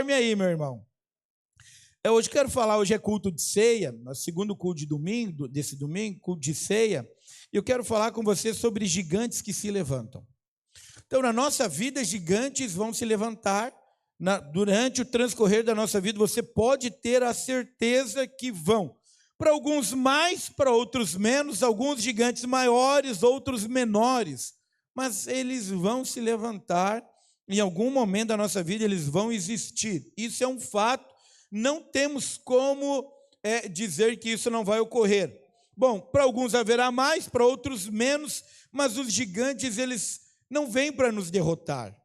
alarme aí, meu irmão. Hoje quero falar, hoje é culto de ceia, segundo culto de domingo, desse domingo, culto de ceia, e eu quero falar com você sobre gigantes que se levantam. Então, na nossa vida, gigantes vão se levantar, durante o transcorrer da nossa vida, você pode ter a certeza que vão. Para alguns mais, para outros menos, alguns gigantes maiores, outros menores, mas eles vão se levantar, em algum momento da nossa vida eles vão existir. Isso é um fato, não temos como dizer que isso não vai ocorrer. Bom, para alguns haverá mais, para outros menos, mas os gigantes, eles não vêm para nos derrotar.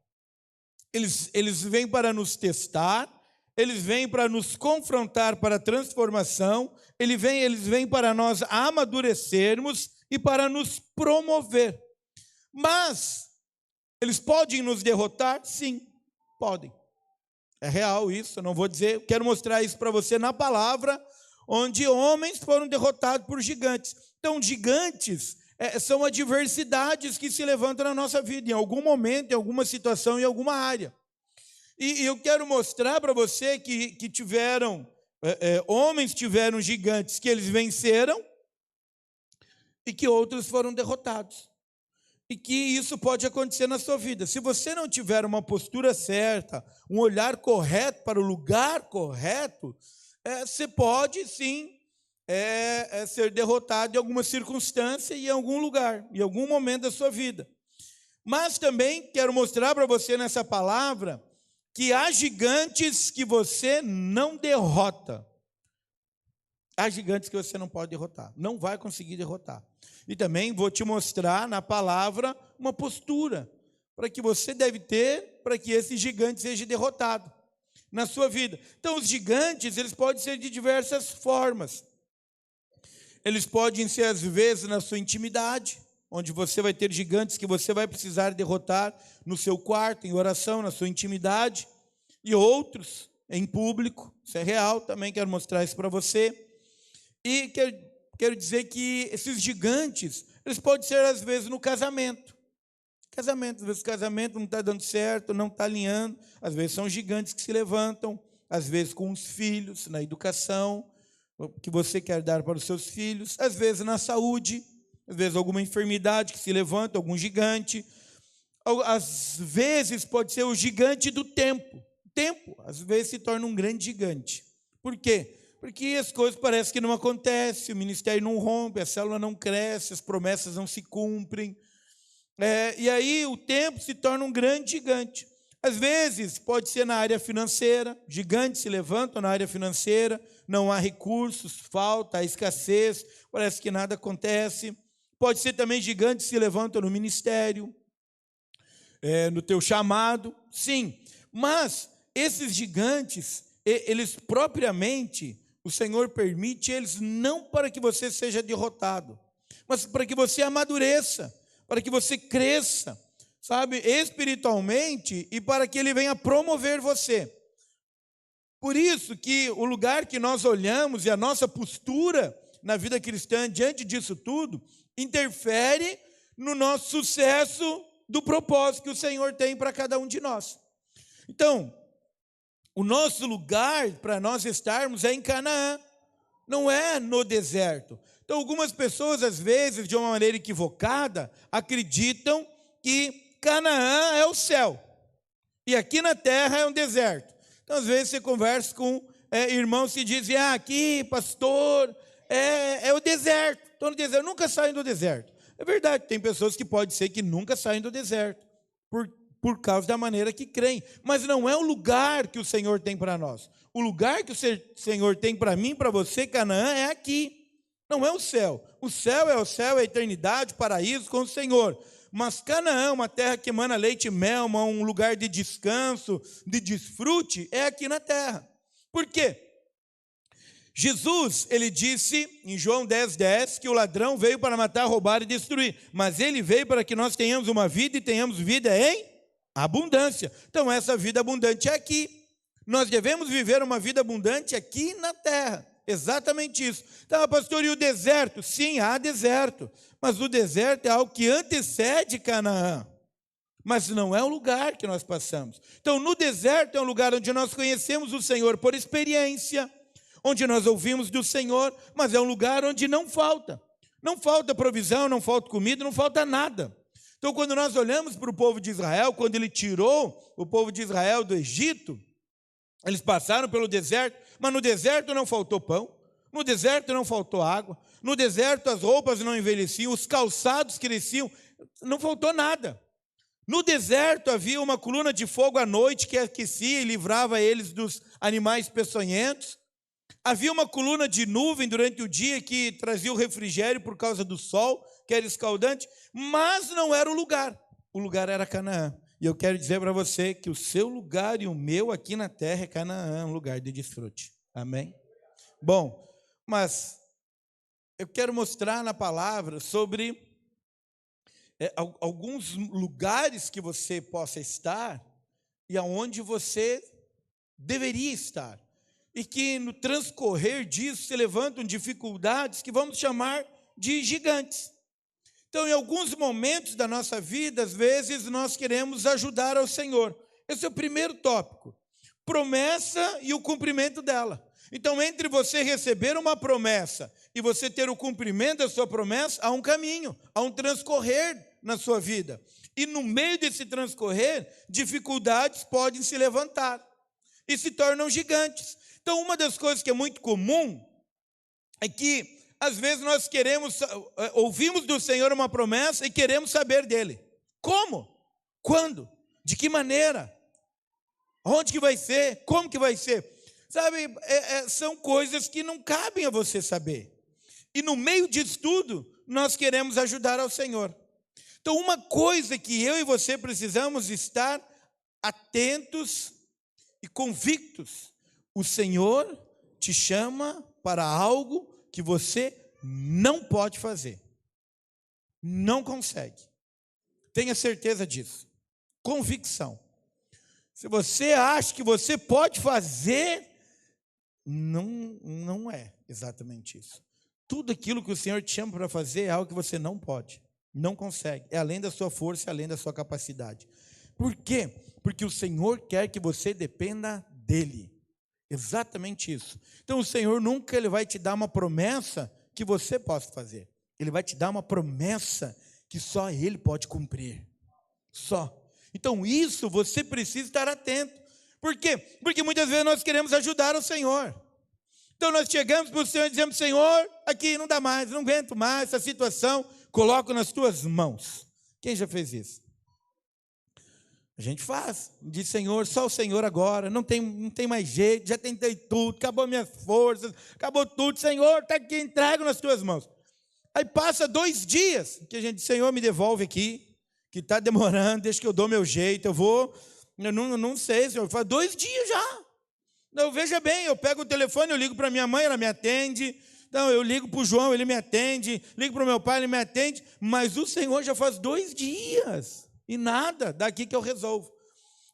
Eles vêm para nos testar, eles vêm para nos confrontar para a transformação, eles vêm para nós amadurecermos e para nos promover. Mas eles podem nos derrotar? Sim, podem. É real isso, eu não vou dizer, quero mostrar isso para você na palavra, onde homens foram derrotados por gigantes. Então, gigantes são adversidades que se levantam na nossa vida, em algum momento, em alguma situação, em alguma área. E eu quero mostrar para você que homens tiveram gigantes que eles venceram e que outros foram derrotados. E que isso pode acontecer na sua vida. Se você não tiver uma postura certa, um olhar correto para o lugar correto, você pode sim ser derrotado em alguma circunstância e em algum lugar, em algum momento da sua vida. Mas também quero mostrar para você nessa palavra que há gigantes que você não derrota. Há gigantes que você não pode derrotar, não vai conseguir derrotar. E também vou te mostrar na palavra uma postura para que você deve ter para que esse gigante seja derrotado na sua vida. Então, os gigantes, eles podem ser de diversas formas. Eles podem ser, às vezes, na sua intimidade, onde você vai ter gigantes que você vai precisar derrotar no seu quarto, em oração, na sua intimidade, e outros em público. Isso é real, também quero mostrar isso para você. E quero dizer que esses gigantes, eles podem ser, às vezes, no casamento. Às vezes o casamento não está dando certo, não está alinhando. Às vezes são gigantes que se levantam, às vezes com os filhos, na educação, que você quer dar para os seus filhos. Às vezes na saúde, às vezes alguma enfermidade que se levanta, algum gigante. Às vezes pode ser o gigante do tempo. O tempo, às vezes, se torna um grande gigante. Por quê? Porque as coisas parecem que não acontecem, o ministério não rompe, a célula não cresce, as promessas não se cumprem. E aí o tempo se torna um grande gigante. Às vezes pode ser na área financeira, gigantes se levantam na área financeira, não há recursos, falta, há escassez, parece que nada acontece. Pode ser também gigantes se levantam no ministério, no teu chamado, sim. Mas esses gigantes, eles propriamente, o Senhor permite eles não para que você seja derrotado, mas para que você amadureça, para que você cresça, sabe, espiritualmente, e para que Ele venha promover você. Por isso que o lugar que nós olhamos e a nossa postura na vida cristã diante disso tudo, interfere no nosso sucesso do propósito que o Senhor tem para cada um de nós. Então, o nosso lugar para nós estarmos é em Canaã, não é no deserto. Então, algumas pessoas, às vezes, de uma maneira equivocada, acreditam que Canaã é o céu e aqui na terra é um deserto. Então, às vezes, você conversa com irmãos que dizem, aqui, pastor, é o deserto. Estou no deserto, nunca saem do deserto. É verdade, tem pessoas que pode ser que nunca saem do deserto, por causa da maneira que creem. Mas não é o lugar que o Senhor tem para nós. O lugar que o Senhor tem para mim, para você, Canaã, é aqui. Não é o céu. O céu é o céu, é a eternidade, o paraíso com o Senhor. Mas Canaã, uma terra que emana leite e mel, um lugar de descanso, de desfrute, é aqui na terra. Por quê? Jesus, ele disse em João 10:10 que o ladrão veio para matar, roubar e destruir. Mas ele veio para que nós tenhamos uma vida e tenhamos vida em abundância. Então essa vida abundante é aqui. Nós devemos viver uma vida abundante aqui na terra. Exatamente isso. Então, pastor, e o deserto? Sim, há deserto. Mas o deserto é algo que antecede Canaã. mas não é o lugar que nós passamos. Então, no deserto é um lugar onde nós conhecemos o Senhor por experiência, onde nós ouvimos do Senhor, mas é um lugar onde não falta. Não falta provisão, não falta comida, não falta nada. Então, quando nós olhamos para o povo de Israel, quando ele tirou o povo de Israel do Egito, eles passaram pelo deserto, mas no deserto não faltou pão, no deserto não faltou água, no deserto as roupas não envelheciam, os calçados cresciam, não faltou nada. No deserto havia uma coluna de fogo à noite que aquecia e livrava eles dos animais peçonhentos. Havia uma coluna de nuvem durante o dia que trazia o refrigério por causa do sol, que era escaldante, mas não era o lugar era Canaã. E eu quero dizer para você que o seu lugar e o meu aqui na terra é Canaã, um lugar de desfrute. Amém? Bom, mas eu quero mostrar na palavra sobre alguns lugares que você possa estar e aonde você deveria estar. E que no transcorrer disso se levantam dificuldades que vamos chamar de gigantes. Então, em alguns momentos da nossa vida, às vezes, nós queremos ajudar ao Senhor. Esse é o primeiro tópico. Promessa e o cumprimento dela. Então, entre você receber uma promessa e você ter o cumprimento da sua promessa, há um caminho, há um transcorrer na sua vida. E no meio desse transcorrer, dificuldades podem se levantar e se tornam gigantes. Então, uma das coisas que é muito comum é que, às vezes, nós ouvimos do Senhor uma promessa e queremos saber dele. Como? Quando? De que maneira? Onde que vai ser? Como que vai ser? Sabe, são coisas que não cabem a você saber. E no meio disso tudo, nós queremos ajudar ao Senhor. Então, uma coisa que eu e você precisamos estar atentos e convictos: o Senhor te chama para algo que você não pode fazer. Não consegue. Tenha certeza disso. Convicção. Se você acha que você pode fazer, não é exatamente isso. Tudo aquilo que o Senhor te chama para fazer é algo que você não pode, não consegue. É além da sua força, é além da sua capacidade. Por quê? Porque o Senhor quer que você dependa dEle. Exatamente isso. Então o Senhor nunca vai te dar uma promessa que você possa fazer. Ele vai te dar uma promessa que só Ele pode cumprir. Só. Então isso você precisa estar atento. Por quê? Porque muitas vezes nós queremos ajudar o Senhor. Então nós chegamos para o Senhor e dizemos: Senhor, aqui não dá mais, não aguento mais essa situação, coloco nas tuas mãos. Quem já fez isso? A gente faz, diz: Senhor, só o Senhor agora, não tem mais jeito, já tentei tudo, acabou minhas forças, acabou tudo, Senhor, está aqui, entrego nas tuas mãos. Aí passa 2 dias, que a gente diz: Senhor, me devolve aqui, que está demorando, deixa que eu dou meu jeito, eu não sei, Senhor, faz 2 dias já. Então, veja bem, eu pego o telefone, eu ligo para minha mãe, ela me atende, então eu ligo para o João, ele me atende, ligo para o meu pai, ele me atende, mas o Senhor já faz 2 dias. E nada, daqui que eu resolvo.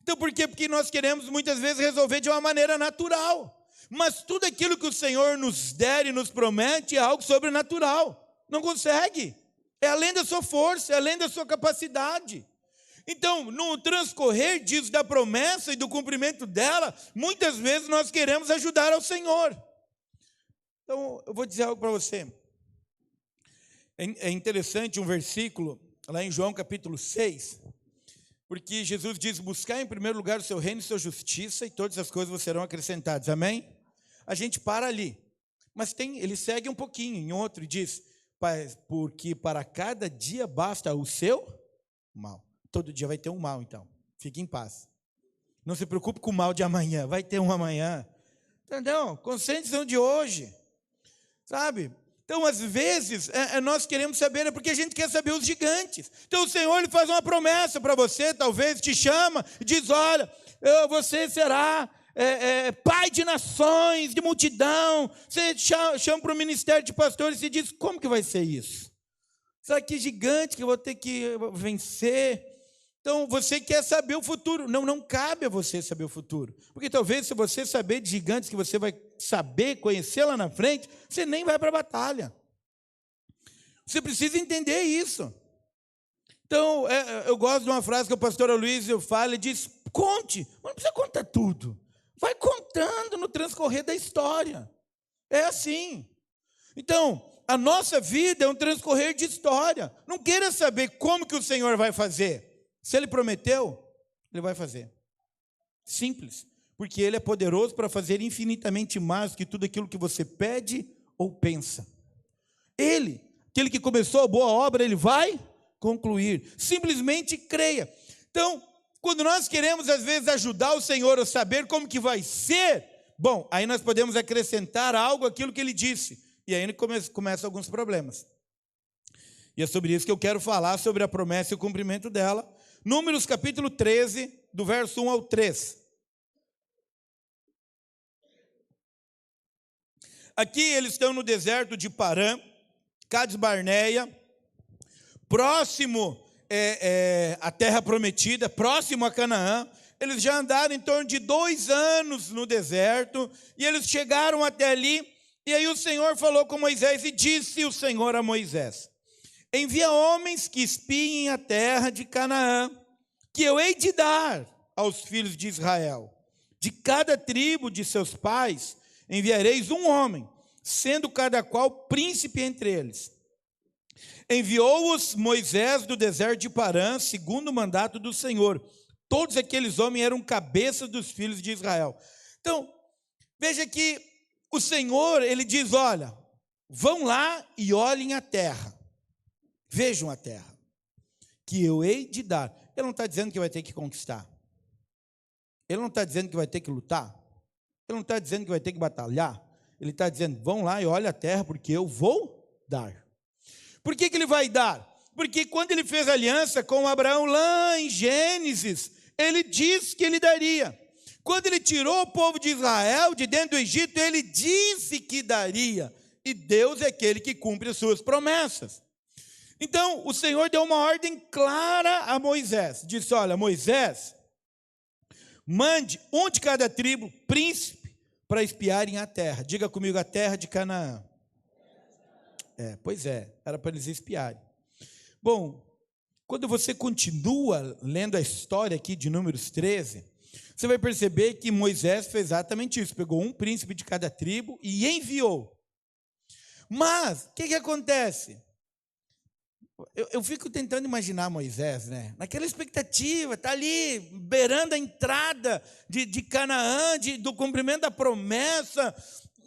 Então, por quê? Porque nós queremos muitas vezes resolver de uma maneira natural. Mas tudo aquilo que o Senhor nos der e nos promete é algo sobrenatural. Não consegue. É além da sua força, é além da sua capacidade. Então, no transcorrer disso da promessa e do cumprimento dela, muitas vezes nós queremos ajudar ao Senhor. Então, eu vou dizer algo para você. É interessante um versículo lá em João capítulo 6, porque Jesus diz: buscar em primeiro lugar o seu reino e sua justiça, e todas as coisas vos serão acrescentadas. Amém? A gente para ali, mas ele segue um pouquinho, em outro, e diz: porque para cada dia basta o seu mal. Todo dia vai ter um mal, então, fique em paz. Não se preocupe com o mal de amanhã, vai ter um amanhã. Entendeu? Concentre-se de hoje, sabe? Então, às vezes, nós queremos saber, é porque a gente quer saber os gigantes. Então, o Senhor ele faz uma promessa para você, talvez te chama, e diz: olha, você será pai de nações, de multidão. Você chama para o ministério de pastores e diz: como que vai ser isso? Será que gigante que eu vou ter que vencer? Então, você quer saber o futuro. Não cabe a você saber o futuro. Porque talvez, se você saber de gigantes que você vai saber, conhecer lá na frente, você nem vai para a batalha. Você precisa entender isso. Então, eu gosto de uma frase que o pastor Aloysio fala, ele diz, conte, mas não precisa contar tudo. Vai contando no transcorrer da história. É assim. Então, a nossa vida é um transcorrer de história. Não queira saber como que o Senhor vai fazer. Se Ele prometeu, Ele vai fazer. Simples. Porque Ele é poderoso para fazer infinitamente mais do que tudo aquilo que você pede ou pensa. Ele, aquele que começou a boa obra, Ele vai concluir. Simplesmente creia. Então, quando nós queremos, às vezes, ajudar o Senhor a saber como que vai ser, bom, aí nós podemos acrescentar algo àquilo que Ele disse. E aí começam alguns problemas. E é sobre isso que eu quero falar, sobre a promessa e o cumprimento dela. Números capítulo 13, do verso 1 ao 3. Aqui eles estão no deserto de Parã, Cades Barneia, próximo à terra prometida, próximo a Canaã. Eles já andaram em torno de 2 anos no deserto, e eles chegaram até ali. E aí o Senhor falou com Moisés, e disse o Senhor a Moisés, envia homens que espiem a terra de Canaã, que eu hei de dar aos filhos de Israel. De cada tribo de seus pais enviareis um homem, sendo cada qual príncipe entre eles. Enviou-os Moisés do deserto de Parã, segundo o mandato do Senhor. Todos aqueles homens eram cabeças dos filhos de Israel. Então, veja que o Senhor, Ele diz, olha, vão lá e olhem a terra. Vejam a terra, que eu hei de dar. Ele não está dizendo que vai ter que conquistar. Ele não está dizendo que vai ter que lutar. Ele não está dizendo que vai ter que batalhar. Ele está dizendo, vão lá e olhem a terra, porque eu vou dar. Por que Ele vai dar? Porque quando Ele fez aliança com Abraão lá em Gênesis, Ele disse que Ele daria. Quando Ele tirou o povo de Israel de dentro do Egito, Ele disse que daria. E Deus é aquele que cumpre as suas promessas. Então, o Senhor deu uma ordem clara a Moisés. Disse, olha, Moisés, mande um de cada tribo, príncipe, para espiarem a terra. Diga comigo, a terra de Canaã. Pois é, era para eles espiarem. Bom, quando você continua lendo a história aqui de Números 13, você vai perceber que Moisés fez exatamente isso. Pegou um príncipe de cada tribo e enviou. Mas, o que acontece? Eu fico tentando imaginar Moisés, né? Naquela expectativa, está ali, beirando a entrada de Canaã, do cumprimento da promessa.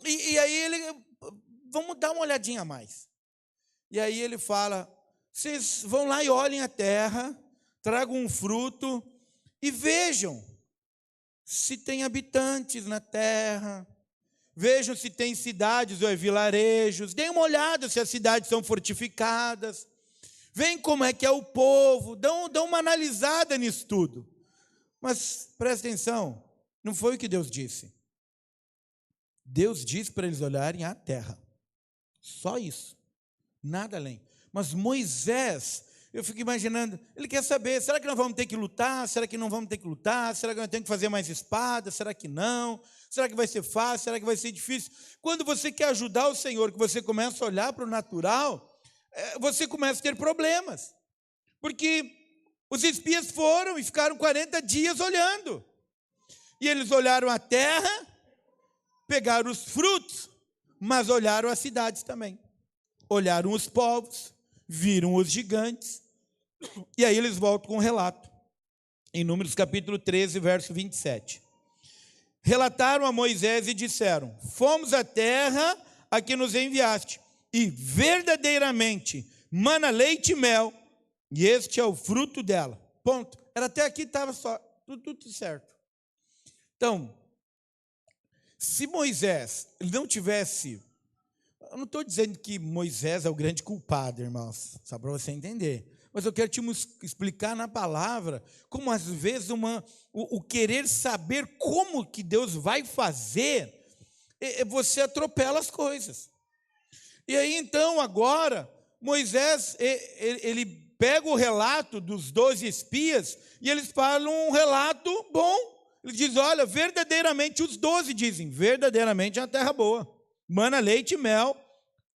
E aí ele, vamos dar uma olhadinha a mais. E aí ele fala, vocês vão lá e olhem a terra, tragam um fruto e vejam se tem habitantes na terra, vejam se tem cidades ou vilarejos, deem uma olhada se as cidades são fortificadas, veem como é que é o povo, dão uma analisada nisso tudo. Mas presta atenção, não foi o que Deus disse. Deus disse para eles olharem a terra, só isso, nada além. Mas Moisés, eu fico imaginando, ele quer saber, será que nós vamos ter que lutar? Será que não vamos ter que lutar? Será que nós temos que fazer mais espadas? Será que não? Será que vai ser fácil? Será que vai ser difícil? Quando você quer ajudar o Senhor, que você começa a olhar para o natural, você começa a ter problemas. Porque os espias foram e ficaram 40 dias olhando. E eles olharam a terra, pegaram os frutos, mas olharam as cidades também. Olharam os povos, viram os gigantes. E aí eles voltam com um relato. Em Números capítulo 13, verso 27. Relataram a Moisés e disseram, fomos à terra a que nos enviaste, e verdadeiramente mana leite e mel, e este é o fruto dela. Ponto. Era até aqui, estava só, tudo certo. Então, se Moisés não tivesse, eu não estou dizendo que Moisés é o grande culpado, irmãos, só para você entender, mas eu quero te explicar na palavra, como às vezes o querer saber como que Deus vai fazer, você atropela as coisas. E aí então agora, Moisés, ele pega o relato dos 12 espias, e eles falam um relato bom. Ele diz, olha, verdadeiramente, os 12 dizem, verdadeiramente é uma terra boa, mana leite e mel,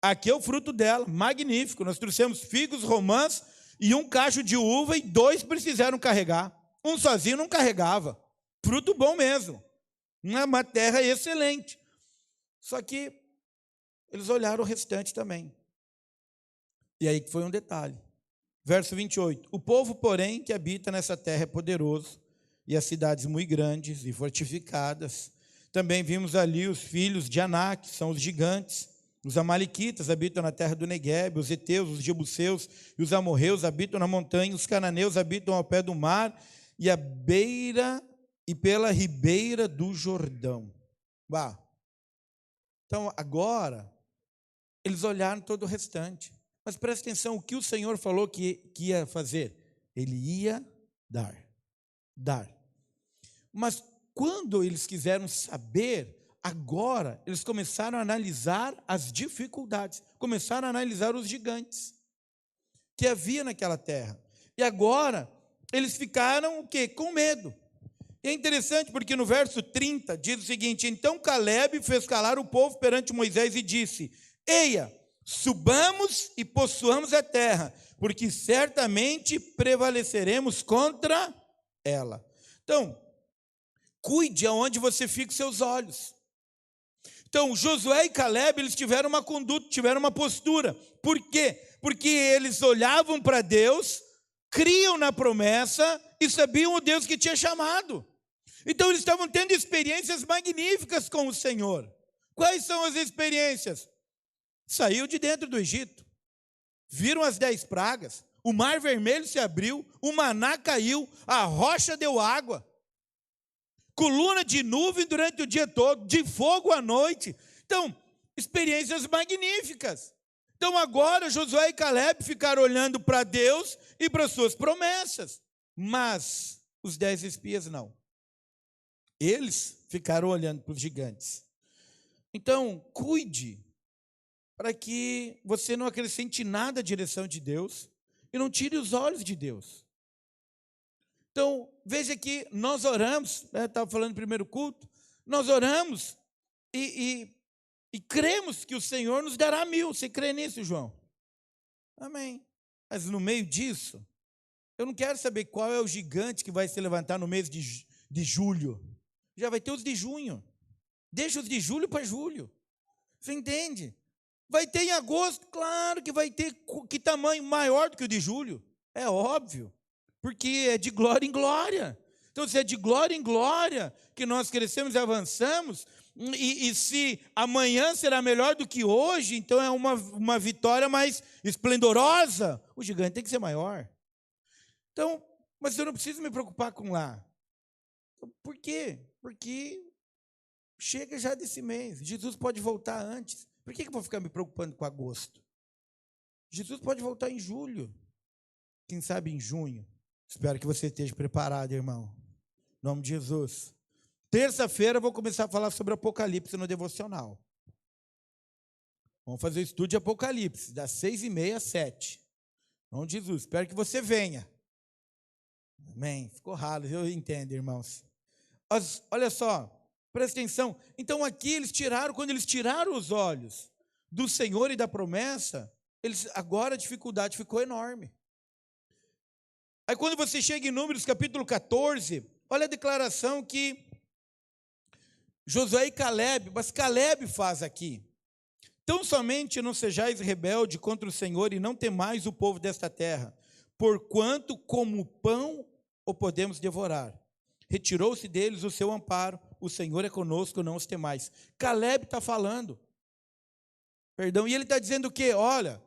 aqui é o fruto dela, magnífico, nós trouxemos figos, romãs, e um cacho de uva, e 2 precisaram carregar. Um sozinho não carregava. Fruto bom mesmo. Uma terra excelente. Só que eles olharam o restante também. E aí que foi um detalhe. Verso 28. O povo, porém, que habita nessa terra é poderoso, e as cidades muito grandes e fortificadas. Também vimos ali os filhos de Anak, que são os gigantes. Os amalequitas habitam na terra do Neguebe, os heteus, os jebuseus e os amorreus habitam na montanha, os cananeus habitam ao pé do mar e à beira e pela ribeira do Jordão. Bah. Então, agora, eles olharam todo o restante. Mas presta atenção, o que o Senhor falou que ia fazer? Ele ia dar. Mas quando eles quiseram saber, agora eles começaram a analisar as dificuldades, começaram a analisar os gigantes que havia naquela terra. E agora eles ficaram o quê? Com medo. E é interessante porque no verso 30 diz o seguinte: então Caleb fez calar o povo perante Moisés e disse: eia, subamos e possuamos a terra, porque certamente prevaleceremos contra ela. Então, cuide aonde você fica os seus olhos. Então, Josué e Caleb, eles tiveram uma conduta, tiveram uma postura. Por quê? Porque eles olhavam para Deus, criam na promessa e sabiam o Deus que tinha chamado. Então, eles estavam tendo experiências magníficas com o Senhor. Quais são as experiências? Saiu de dentro do Egito, viram as 10 pragas, o mar vermelho se abriu, o maná caiu, a rocha deu água. Coluna de nuvem durante o dia todo, de fogo à noite. Então, experiências magníficas. Então, agora, Josué e Caleb ficaram olhando para Deus e para suas promessas. Mas os 10 espias não. Eles ficaram olhando para os gigantes. Então, cuide para que você não acrescente nada à direção de Deus e não tire os olhos de Deus. Então, veja que nós oramos, estava falando no primeiro culto, nós oramos e cremos que o Senhor nos dará 1000. Você crê nisso, João? Amém. Mas no meio disso, eu não quero saber qual é o gigante que vai se levantar no mês de julho. Já vai ter os de junho. Deixa os de julho para julho. Você entende? Vai ter em agosto, claro que vai ter, que tamanho maior do que o de julho. É óbvio. Porque é de glória em glória. Então, se é de glória em glória que nós crescemos e avançamos, e se amanhã será melhor do que hoje, então é uma vitória mais esplendorosa, o gigante tem que ser maior. Então, mas eu não preciso me preocupar com lá. Por quê? Porque chega já desse mês. Jesus pode voltar antes. Por que eu vou ficar me preocupando com agosto? Jesus pode voltar em julho. Quem sabe em junho. Espero que você esteja preparado, irmão. Em nome de Jesus. Terça-feira eu vou começar a falar sobre Apocalipse no devocional. Vamos fazer o estudo de Apocalipse, das 6h30 às 7h. Em nome de Jesus. Espero que você venha. Amém. Ficou ralo, eu entendo, irmãos. Mas, olha só, presta atenção. Então aqui quando eles tiraram os olhos do Senhor e da promessa, agora a dificuldade ficou enorme. Aí quando você chega em Números capítulo 14, olha a declaração que Josué e Caleb, mas Caleb faz aqui. Tão somente não sejais rebelde contra o Senhor e não temais o povo desta terra, porquanto como pão o podemos devorar. Retirou-se deles o seu amparo, o Senhor é conosco, não os temais. Caleb está falando, e ele está dizendo o quê? Olha,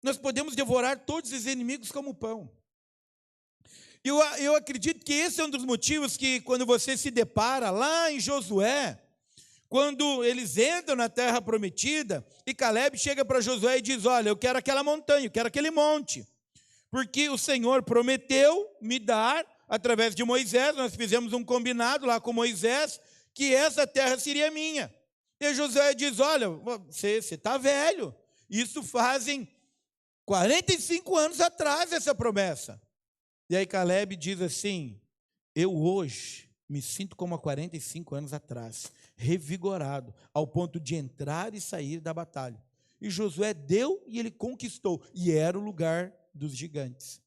nós podemos devorar todos os inimigos como pão. Eu acredito que esse é um dos motivos que quando você se depara lá em Josué, quando eles entram na terra prometida, e Caleb chega para Josué e diz: olha, eu quero aquela montanha, eu quero aquele monte, porque o Senhor prometeu me dar, através de Moisés, nós fizemos um combinado lá com Moisés, que essa terra seria minha. E Josué diz: olha, você está velho, isso fazem 45 anos atrás essa promessa. E aí Caleb diz assim: eu hoje me sinto como há 45 anos atrás, revigorado, ao ponto de entrar e sair da batalha. E Josué deu e ele conquistou, e era o lugar dos gigantes.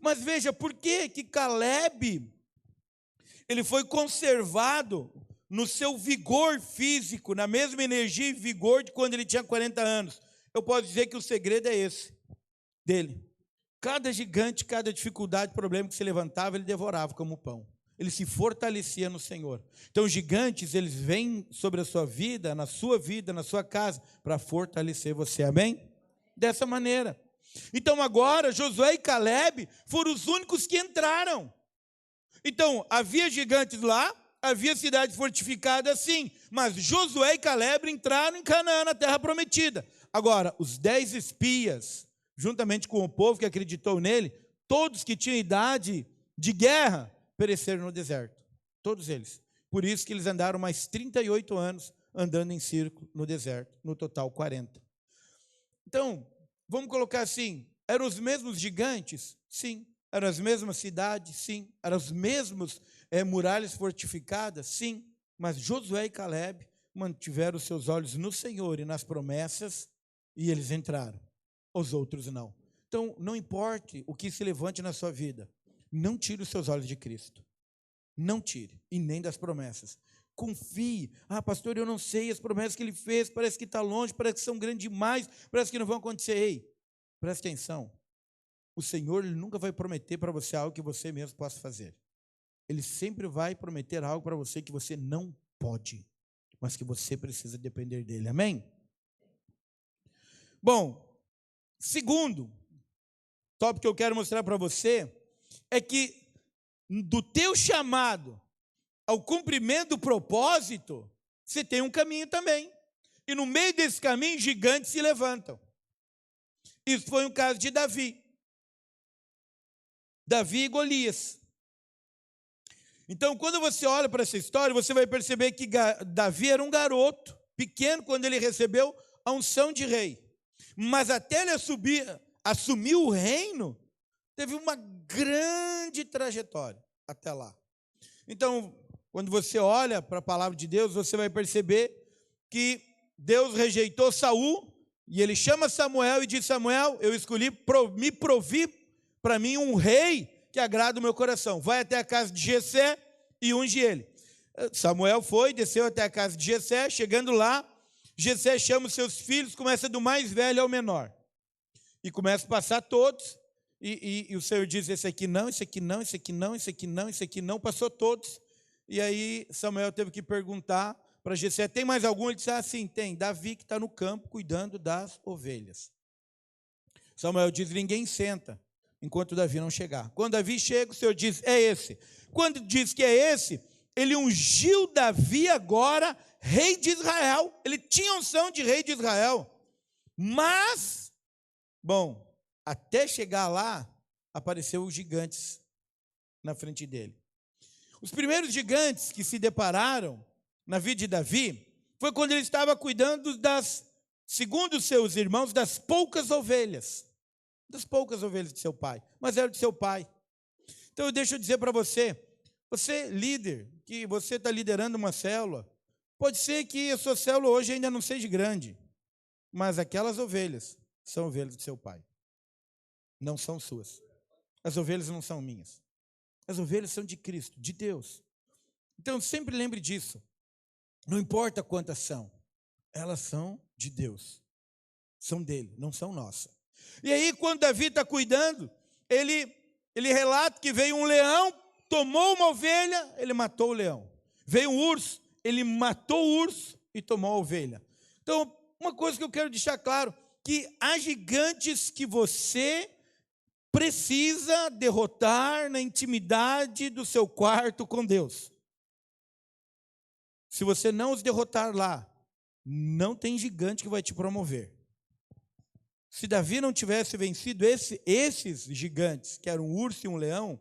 Mas veja, por que que Caleb, ele foi conservado no seu vigor físico, na mesma energia e vigor de quando ele tinha 40 anos? Eu posso dizer que o segredo é esse, dele. Cada gigante, cada dificuldade, problema que se levantava, ele devorava como pão. Ele se fortalecia no Senhor. Então, os gigantes, eles vêm sobre a sua vida, na sua casa, para fortalecer você, amém? Dessa maneira. Então, agora, Josué e Caleb foram os únicos que entraram. Então, havia gigantes lá, havia cidades fortificadas, sim, mas Josué e Caleb entraram em Canaã, na terra prometida. Agora, os 10 espias, juntamente com o povo que acreditou nele, todos que tinham idade de guerra, pereceram no deserto. Todos eles. Por isso que eles andaram mais 38 anos andando em círculo no deserto, no total 40. Então, vamos colocar assim, eram os mesmos gigantes? Sim. Eram as mesmas cidades? Sim. Eram os mesmos muralhas fortificadas? Sim. Mas Josué e Caleb mantiveram os seus olhos no Senhor e nas promessas, e eles entraram. Os outros não. Então, não importe o que se levante na sua vida, não tire os seus olhos de Cristo. Não tire, e nem das promessas. Confie. Ah, pastor, eu não sei, as promessas que ele fez, parece que está longe, parece que são grandes demais, parece que não vão acontecer. Ei, preste atenção. O Senhor, ele nunca vai prometer para você algo que você mesmo possa fazer. Ele sempre vai prometer algo para você que você não pode, mas que você precisa depender dele. Amém? Bom, segundo tópico que eu quero mostrar para você é que do teu chamado ao cumprimento do propósito, você tem um caminho também. E no meio desse caminho, gigantes se levantam. Isso foi um caso de Davi. Davi e Golias. Então, quando você olha para essa história, você vai perceber que Davi era um garoto, pequeno, quando ele recebeu a unção de rei. Mas até ele assumir o reino, teve uma grande trajetória até lá. Então, quando você olha para a palavra de Deus, você vai perceber que Deus rejeitou Saul, e ele chama Samuel e diz: Samuel, eu escolhi, me provi para mim um rei que agrada o meu coração. Vai até a casa de Jessé e unge ele. Samuel foi, desceu até a casa de Jessé, chegando lá, Jessé chama os seus filhos, começa do mais velho ao menor. E começa a passar todos, e o Senhor diz: esse aqui não, esse aqui não, esse aqui não, esse aqui não, esse aqui não, passou todos. E aí Samuel teve que perguntar para Jessé: tem mais algum? Ele disse: ah, sim, tem, Davi que está no campo cuidando das ovelhas. Samuel diz: ninguém senta enquanto Davi não chegar. Quando Davi chega, o Senhor diz: é esse. Quando diz que é esse, ele ungiu Davi agora rei de Israel. Ele tinha unção de rei de Israel. Mas, bom, até chegar lá, apareceu os gigantes na frente dele. Os primeiros gigantes que se depararam na vida de Davi foi quando ele estava cuidando segundo seus irmãos, das poucas ovelhas de seu pai, mas era de seu pai. Então, deixa eu dizer para você, líder, que você está liderando uma célula, pode ser que a sua célula hoje ainda não seja grande, mas aquelas ovelhas são ovelhas de seu pai, não são suas. As ovelhas não são minhas. As ovelhas são de Cristo, de Deus. Então, sempre lembre disso. Não importa quantas são, elas são de Deus. São dele, não são nossas. E aí, quando Davi está cuidando, ele relata que veio um leão, tomou uma ovelha, ele matou o leão. Veio um urso, ele matou o urso e tomou a ovelha. Então, uma coisa que eu quero deixar claro, que há gigantes que você precisa derrotar na intimidade do seu quarto com Deus. Se você não os derrotar lá, não tem gigante que vai te promover. Se Davi não tivesse vencido esses gigantes, que eram um urso e um leão,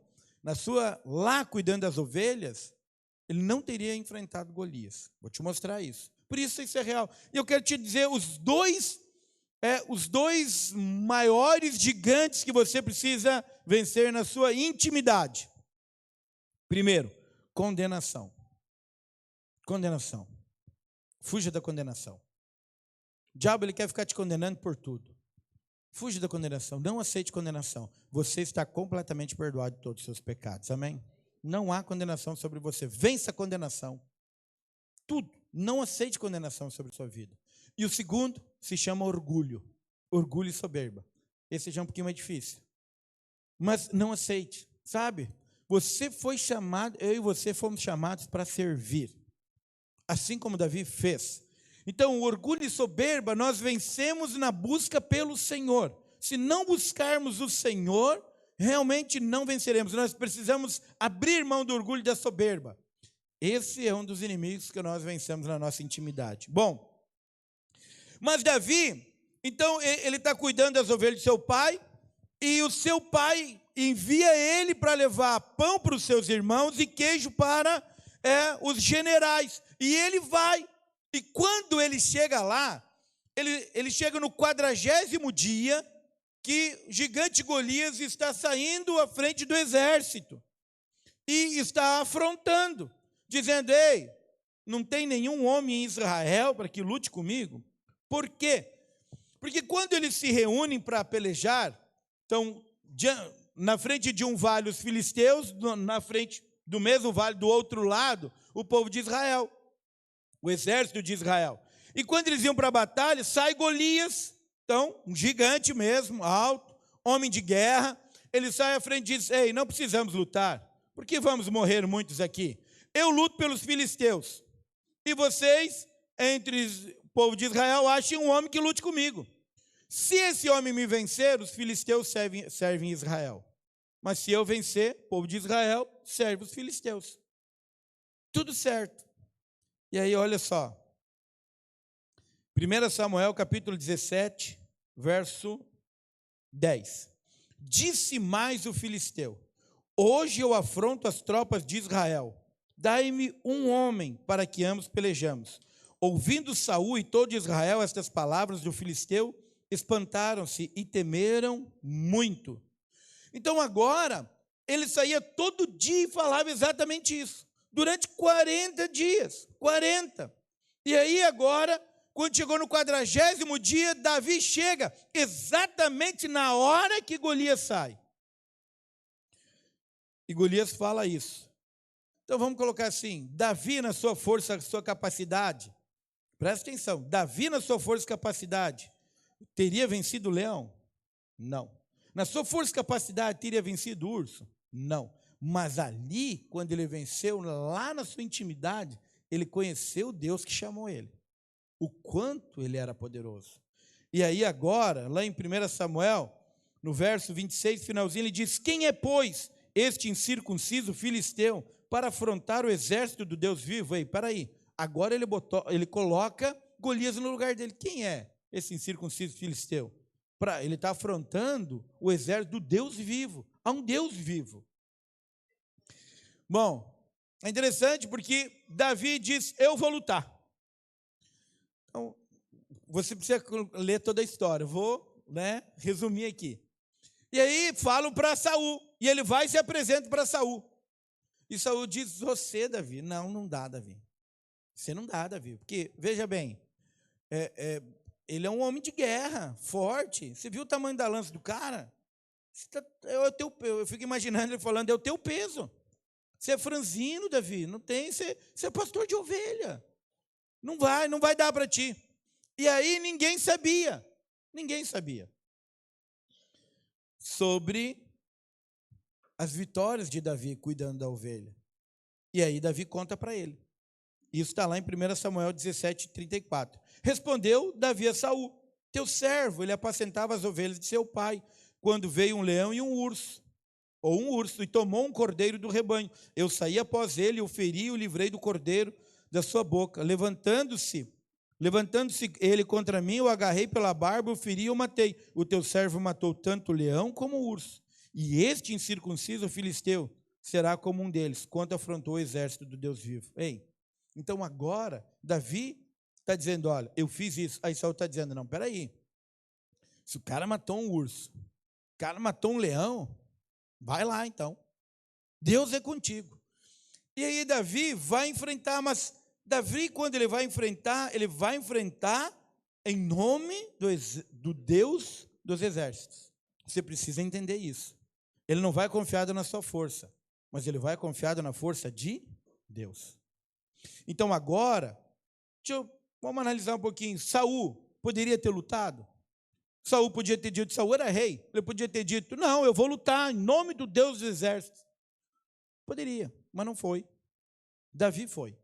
lá cuidando das ovelhas, ele não teria enfrentado Golias. Vou te mostrar isso. Por isso é real. E eu quero te dizer os dois maiores gigantes que você precisa vencer na sua intimidade. Primeiro, condenação. Condenação. Fuja da condenação. O diabo, ele quer ficar te condenando por tudo. Fuja da condenação, não aceite condenação. Você está completamente perdoado de todos os seus pecados, amém? Não há condenação sobre você, vença a condenação. Tudo, não aceite condenação sobre a sua vida. E o segundo se chama orgulho e soberba. Esse já é um pouquinho mais difícil. Mas não aceite, sabe? Você foi chamado, eu e você fomos chamados para servir. Assim como Davi fez. Então, o orgulho e soberba nós vencemos na busca pelo Senhor. Se não buscarmos o Senhor, realmente não venceremos. Nós precisamos abrir mão do orgulho e da soberba. Esse é um dos inimigos que nós vencemos na nossa intimidade. Bom, mas Davi, então, ele está cuidando das ovelhas de seu pai, e o seu pai envia ele para levar pão para os seus irmãos e queijo para os generais. E ele vai. E quando ele chega lá, ele chega no 40º dia, que gigante Golias está saindo à frente do exército. E está afrontando, dizendo, ei, não tem nenhum homem em Israel para que lute comigo? Por quê? Porque quando eles se reúnem para pelejar, então, na frente de um vale os filisteus, na frente do mesmo vale, do outro lado, o povo de Israel, o exército de Israel. E quando eles iam para a batalha, sai Golias, então, um gigante mesmo, alto, homem de guerra, ele sai à frente e diz, ei, não precisamos lutar, porque vamos morrer muitos aqui. Eu luto pelos filisteus, e vocês, entre o povo de Israel, achem um homem que lute comigo. Se esse homem me vencer, os filisteus servem Israel. Mas se eu vencer, o povo de Israel serve os filisteus. Tudo certo. E aí, olha só. 1 Samuel, capítulo 17, verso 10. Disse mais o filisteu, hoje eu afronto as tropas de Israel. Dai-me um homem para que ambos pelejamos. Ouvindo Saul e todo Israel estas palavras do filisteu, espantaram-se e temeram muito. Então agora, ele saía todo dia e falava exatamente isso. Durante 40 dias. 40. E aí agora, quando chegou no 40º dia, Davi chega exatamente na hora que Golias sai. E Golias fala isso. Então vamos colocar assim, Davi na sua força, sua capacidade, presta atenção, Davi na sua força e capacidade, teria vencido o leão? Não. Na sua força e capacidade, teria vencido o urso? Não. Mas ali, quando ele venceu, lá na sua intimidade, ele conheceu o Deus que chamou ele. O quanto ele era poderoso. E aí agora, lá em 1 Samuel, no verso 26, finalzinho, ele diz, quem é, pois, este incircunciso filisteu para afrontar o exército do Deus vivo? Ei, peraí, agora ele coloca Golias no lugar dele. Quem é esse incircunciso filisteu? Ele está afrontando o exército do Deus vivo. Há um Deus vivo. Bom, é interessante porque Davi diz, eu vou lutar. Então, você precisa ler toda a história. Vou, resumir aqui. E aí falam para Saul. E ele vai e se apresenta para Saul. E Saul diz, você, Davi. Não dá, Davi. Você não dá, Davi. Porque, veja bem, ele é um homem de guerra, forte. Você viu o tamanho da lança do cara? Eu fico imaginando ele falando, é o teu peso. Você é franzino, Davi. Não tem, você é pastor de ovelha. Não vai dar para ti. E aí ninguém sabia sobre as vitórias de Davi cuidando da ovelha. E aí Davi conta para ele. Isso está lá em 1 Samuel 17, 34. Respondeu Davi a Saul, teu servo, ele apacentava as ovelhas de seu pai, quando veio um leão e um urso, e tomou um cordeiro do rebanho. Eu saí após ele, o feri e o livrei do cordeiro da sua boca. Levantando-se ele contra mim, eu agarrei pela barba, o feri e o matei. O teu servo matou tanto o leão como o urso. E este incircunciso filisteu será como um deles, quando afrontou o exército do Deus vivo. Ei, então agora, Davi está dizendo, olha, eu fiz isso. Aí Saul está dizendo, não, peraí. Se o cara matou um urso, o cara matou um leão, vai lá então. Deus é contigo. E aí Davi vai enfrentar, mas Davi, quando ele vai enfrentar em nome do Deus dos exércitos. Você precisa entender isso. Ele não vai confiado na sua força, mas ele vai confiado na força de Deus. Então agora, vamos analisar um pouquinho. Saul poderia ter lutado? Saul podia ter dito, Saul era rei, ele podia ter dito, não, eu vou lutar em nome do Deus dos exércitos. Poderia, mas não foi. Davi foi.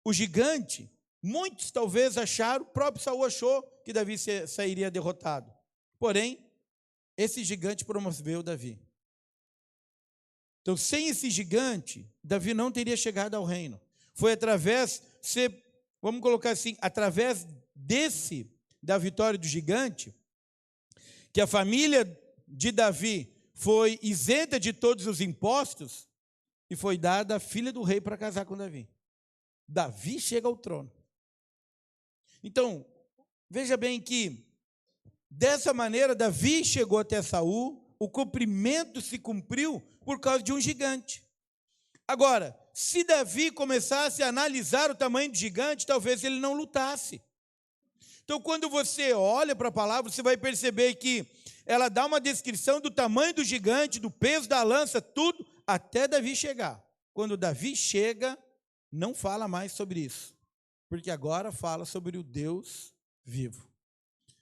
O gigante, muitos talvez acharam, o próprio Saul achou que Davi sairia derrotado. Porém, esse gigante promoveu Davi. Então, sem esse gigante, Davi não teria chegado ao reino. Foi através, vamos colocar assim, através da vitória do gigante, que a família de Davi foi isenta de todos os impostos e foi dada a filha do rei para casar com Davi. Davi chega ao trono. Então, veja bem que, dessa maneira, Davi chegou até Saul, o cumprimento se cumpriu por causa de um gigante. Agora, se Davi começasse a analisar o tamanho do gigante, talvez ele não lutasse. Então, quando você olha para a palavra, você vai perceber que ela dá uma descrição do tamanho do gigante, do peso da lança, tudo, até Davi chegar. Quando Davi chega, não fala mais sobre isso, porque agora fala sobre o Deus vivo.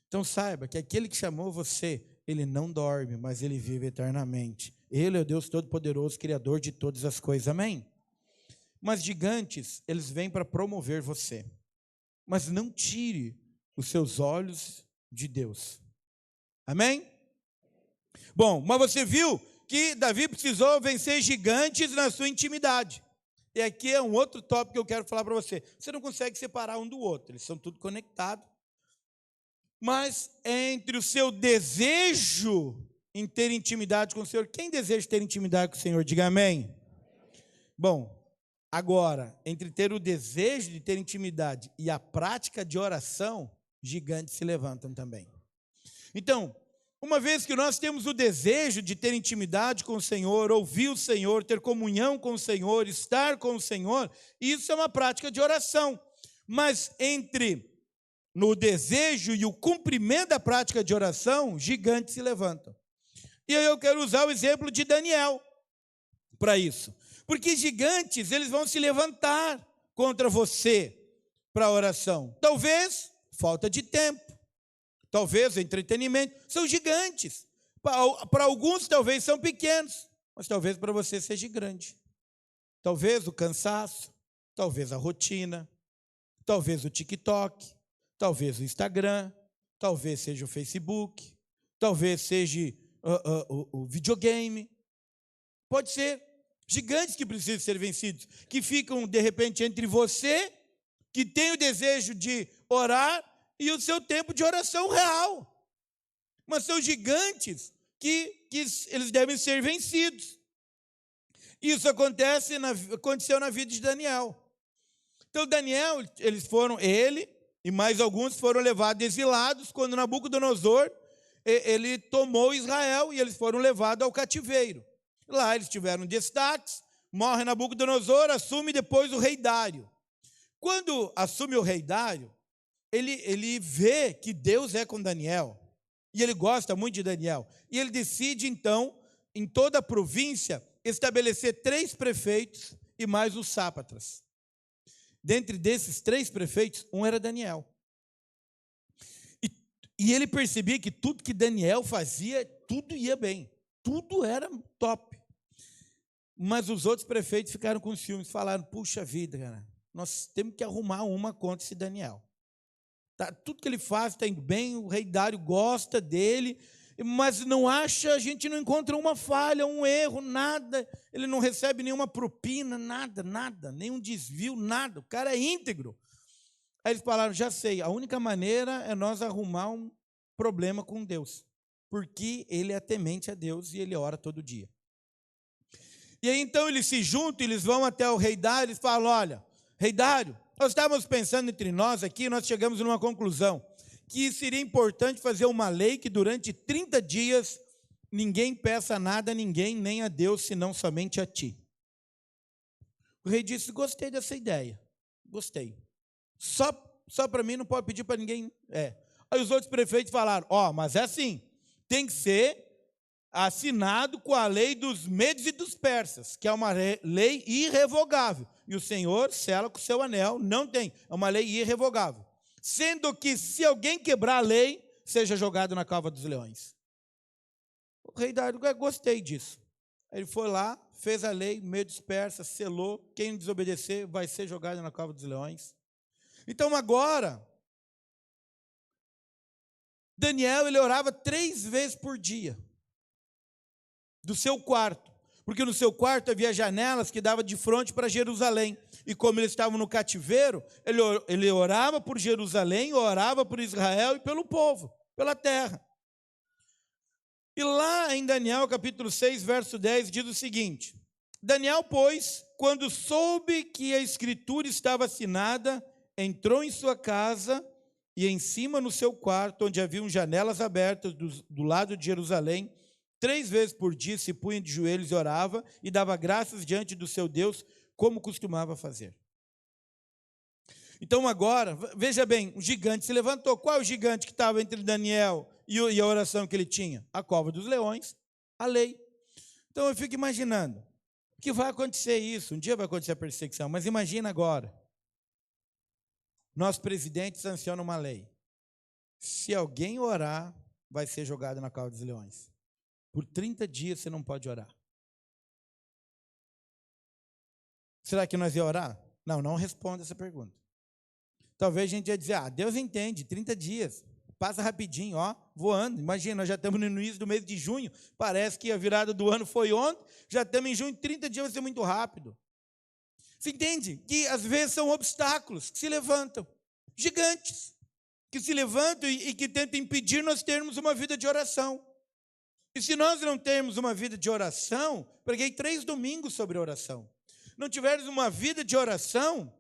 Então saiba que aquele que chamou você, ele não dorme, mas ele vive eternamente. Ele é o Deus Todo-Poderoso, Criador de todas as coisas, amém? Mas gigantes, eles vêm para promover você, mas não tire os seus olhos de Deus, amém? Bom, mas você viu que Davi precisou vencer gigantes na sua intimidade. E aqui é um outro tópico que eu quero falar para você. Você não consegue separar um do outro, eles são tudo conectados. Mas entre o seu desejo em ter intimidade com o Senhor, quem deseja ter intimidade com o Senhor? Diga amém. Bom, agora, entre ter o desejo de ter intimidade e a prática de oração, gigantes se levantam também. Então, uma vez que nós temos o desejo de ter intimidade com o Senhor, ouvir o Senhor, ter comunhão com o Senhor, estar com o Senhor, isso é uma prática de oração. Mas no desejo e o cumprimento da prática de oração, gigantes se levantam. E aí eu quero usar o exemplo de Daniel para isso. Porque gigantes, eles vão se levantar contra você para a oração. Talvez falta de tempo. Talvez entretenimento. São gigantes. Para alguns talvez são pequenos, mas talvez para você seja grande. Talvez o cansaço, talvez a rotina, talvez o TikTok, talvez o Instagram, talvez seja o Facebook, talvez seja o videogame. Pode ser gigantes que precisam ser vencidos, que ficam de repente entre você, que tem o desejo de orar, e o seu tempo de oração real. Mas são gigantes que eles devem ser vencidos. Isso aconteceu na vida de Daniel. Então Daniel, ele e mais alguns foram levados exilados, quando Nabucodonosor, ele tomou Israel e eles foram levados ao cativeiro. Lá eles tiveram destaques, morre Nabucodonosor, assume depois o rei Dário. Quando assume o rei Dário, ele vê que Deus é com Daniel, e ele gosta muito de Daniel, e ele decide então, em toda a província, estabelecer 3 prefeitos e mais os sátrapas. Dentre desses 3 prefeitos, um era Daniel. E ele percebia que tudo que Daniel fazia, tudo ia bem, tudo era top. Mas os outros prefeitos ficaram com ciúmes, falaram, puxa vida, cara, nós temos que arrumar uma contra esse Daniel. Tá, tudo que ele faz está indo bem, o rei Dário gosta dele, mas a gente não encontra uma falha, um erro, nada, ele não recebe nenhuma propina, nada, nenhum desvio, nada, o cara é íntegro. Aí eles falaram, já sei, a única maneira é nós arrumar um problema com Deus, porque ele é temente a Deus e ele ora todo dia. E aí então eles se juntam, eles vão até o rei Dário, eles falam, olha, rei Dário, nós estávamos pensando entre nós aqui, nós chegamos numa conclusão, que seria importante fazer uma lei que durante 30 dias ninguém peça nada a ninguém, nem a Deus, senão somente a ti. O rei disse, gostei dessa ideia, gostei. Só para mim não pode pedir para ninguém. Aí os outros prefeitos falaram, mas é assim, tem que ser assinado com a lei dos medos e dos persas, que é uma lei irrevogável. E o Senhor sela com o seu anel, não tem, é uma lei irrevogável. Sendo que se alguém quebrar a lei, seja jogado na cova dos leões. O rei Dário, gostei disso. Ele foi lá, fez a lei, medos persas, selou, quem desobedecer vai ser jogado na cova dos leões. Então agora, Daniel, ele orava 3 vezes por dia, do seu quarto, porque no seu quarto havia janelas que davam de frente para Jerusalém, e como eles estavam no cativeiro, ele orava por Jerusalém, orava por Israel e pelo povo, pela terra. E lá em Daniel, capítulo 6, verso 10, diz o seguinte, Daniel, pois, quando soube que a escritura estava assinada, entrou em sua casa e em cima no seu quarto, onde haviam janelas abertas do lado de Jerusalém, 3 vezes por dia se punha de joelhos e orava, e dava graças diante do seu Deus, como costumava fazer. Então agora, veja bem, o gigante se levantou. Qual é o gigante que estava entre Daniel e a oração que ele tinha? A cova dos leões, a lei. Então eu fico imaginando, que vai acontecer isso, um dia vai acontecer a perseguição, mas imagina agora, nosso presidente sanciona uma lei. Se alguém orar, vai ser jogado na cova dos leões. Por 30 dias você não pode orar. Será que nós ia orar? Não responda essa pergunta. Talvez a gente ia dizer, Deus entende, 30 dias, passa rapidinho, voando. Imagina, nós já estamos no início do mês de junho, parece que a virada do ano foi ontem, já estamos em junho, 30 dias vai ser muito rápido. Você entende? Que às vezes são obstáculos que se levantam, gigantes, que se levantam e que tentam impedir nós termos uma vida de oração. E se nós não temos uma vida de oração, preguei 3 domingos sobre oração, não tivermos uma vida de oração,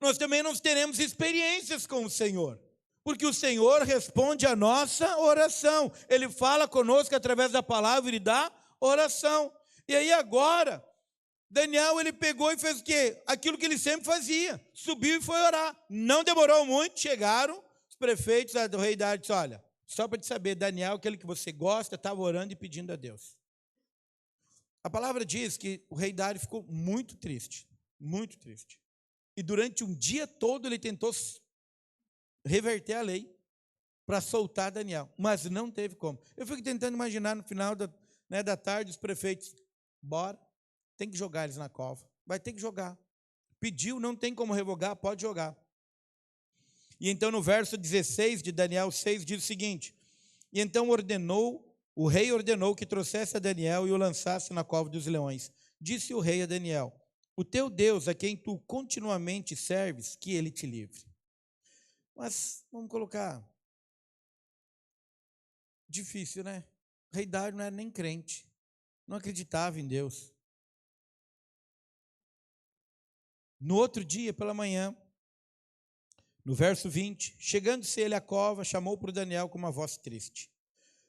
nós também não teremos experiências com o Senhor, porque o Senhor responde a nossa oração, Ele fala conosco através da palavra e da oração. E aí agora, Daniel, ele pegou e fez o quê? Aquilo que ele sempre fazia, subiu e foi orar. Não demorou muito, chegaram os prefeitos do rei Dário e disse, olha, só para te saber, Daniel, aquele que você gosta, estava orando e pedindo a Deus. A palavra diz que o rei Dário ficou muito triste, muito triste. E durante um dia todo ele tentou reverter a lei para soltar Daniel, mas não teve como. Eu fico tentando imaginar no final da tarde os prefeitos, bora, tem que jogar eles na cova, vai ter que jogar. Pediu, não tem como revogar, pode jogar. E então no verso 16 de Daniel 6 diz o seguinte, e então o rei ordenou que trouxesse a Daniel e o lançasse na cova dos leões. Disse o rei a Daniel, o teu Deus, a quem tu continuamente serves, que ele te livre. Mas, vamos colocar, difícil, né? O rei Dário não era nem crente, não acreditava em Deus. No outro dia, pela manhã, no verso 20, chegando-se ele à cova, chamou por Daniel com uma voz triste.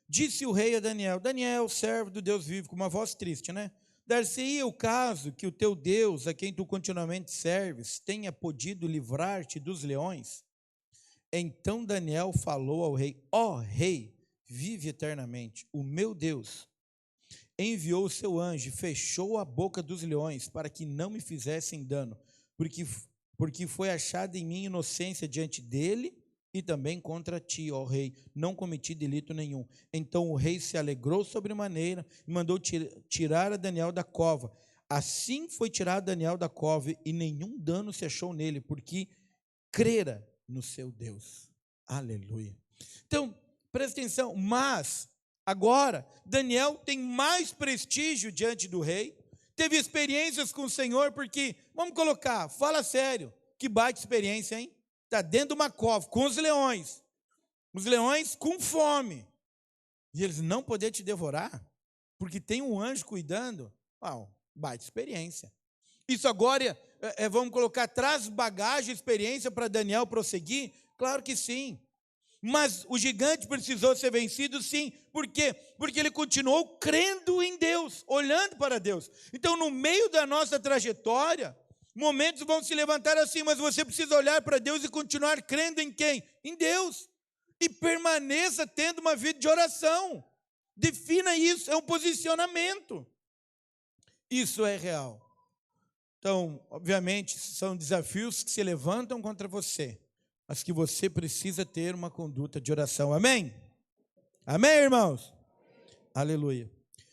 Disse o rei a Daniel, Daniel, servo do Deus vivo, com uma voz triste, né? Dar-se-ia o caso que o teu Deus, a quem tu continuamente serves, tenha podido livrar-te dos leões? Então Daniel falou ao rei, rei, vive eternamente, o meu Deus enviou o seu anjo e fechou a boca dos leões para que não me fizessem dano, porque foi achada em mim inocência diante dele e também contra ti, ó rei, não cometi delito nenhum. Então o rei se alegrou sobremaneira e mandou tirar a Daniel da cova. Assim foi tirado Daniel da cova e nenhum dano se achou nele, porque crera no seu Deus. Aleluia. Então, presta atenção, mas agora Daniel tem mais prestígio diante do rei, teve experiências com o Senhor, porque, vamos colocar, fala sério, que baita experiência, hein? Está dentro de uma cova, com os leões com fome, e eles não poderem te devorar, porque tem um anjo cuidando. Baita experiência. Isso agora, vamos colocar, traz bagagem, experiência para Daniel prosseguir? Claro que sim. Mas o gigante precisou ser vencido, sim. Por quê? Porque ele continuou crendo em Deus, olhando para Deus. Então, no meio da nossa trajetória, momentos vão se levantar assim, mas você precisa olhar para Deus e continuar crendo em quem? Em Deus. E permaneça tendo uma vida de oração. Defina isso, é um posicionamento. Isso é real. Então, obviamente, são desafios que se levantam contra você, mas que você precisa ter uma conduta de oração. Amém? Amém, irmãos? Aleluia.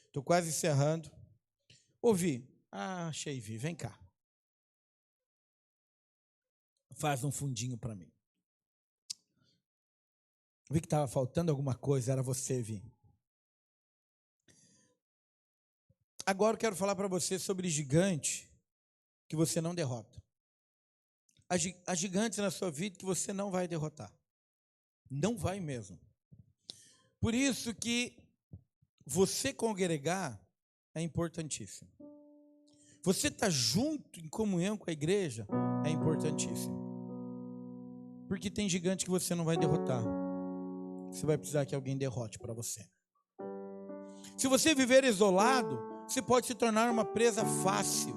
Estou quase encerrando. Ouvi. Achei, Vi. Vem cá. Faz um fundinho para mim. Vi que estava faltando alguma coisa, era você, Vi. Agora eu quero falar para você sobre gigante que você não derrota. Há gigantes na sua vida que você não vai derrotar. Não vai mesmo. Por isso que você congregar é importantíssimo. Você estar junto em comunhão com a igreja é importantíssimo. Porque tem gigante que você não vai derrotar. Você vai precisar que alguém derrote para você. Se você viver isolado, você pode se tornar uma presa fácil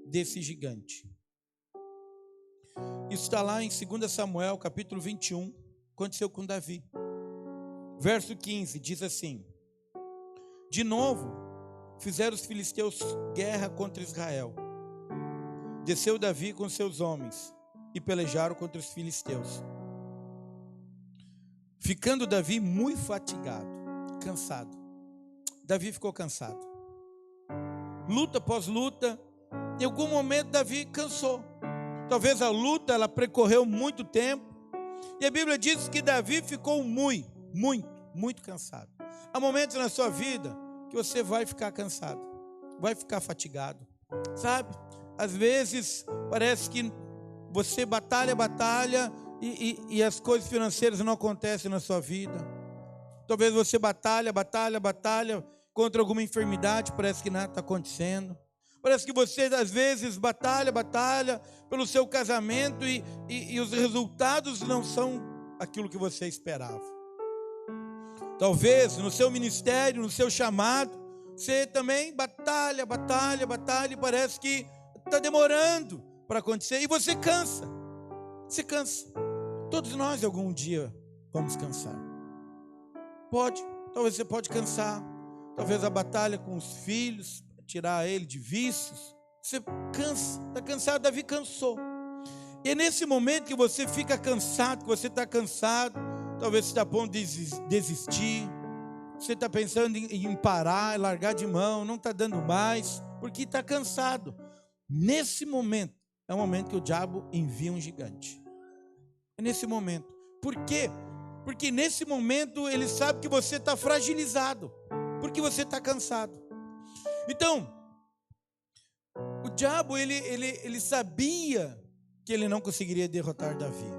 desse gigante. Isso está lá em 2 Samuel, capítulo 21, aconteceu com Davi. Verso 15, diz assim: de novo, fizeram os filisteus guerra contra Israel. Desceu Davi com seus homens e pelejaram contra os filisteus. Ficando Davi muito fatigado, cansado. Davi ficou cansado. Luta após luta, em algum momento Davi cansou. Talvez a luta ela percorreu muito tempo. E a Bíblia diz que Davi ficou muito cansado. Há momentos na sua vida que você vai ficar cansado, vai ficar fatigado, sabe? Às vezes parece que você batalha e as coisas financeiras não acontecem na sua vida. Talvez você batalha contra alguma enfermidade, parece que nada está acontecendo. Parece que você às vezes batalha pelo seu casamento e os resultados não são aquilo que você esperava. Talvez no seu ministério, no seu chamado, você também batalha e parece que está demorando para acontecer e você cansa. Você cansa. Todos nós algum dia vamos cansar. Talvez você pode cansar. Talvez a batalha com os filhos, tirar ele de vícios. Você cansa, está cansado. Davi cansou. E é nesse momento que você fica cansado, que você está cansado, talvez você está a ponto de desistir, você está pensando em parar, largar de mão, não está dando mais, porque está cansado. Nesse momento, é o momento que o diabo envia um gigante. É nesse momento. Por quê? Porque nesse momento ele sabe que você está fragilizado, porque você está cansado. Então, o diabo ele sabia que ele não conseguiria derrotar Davi.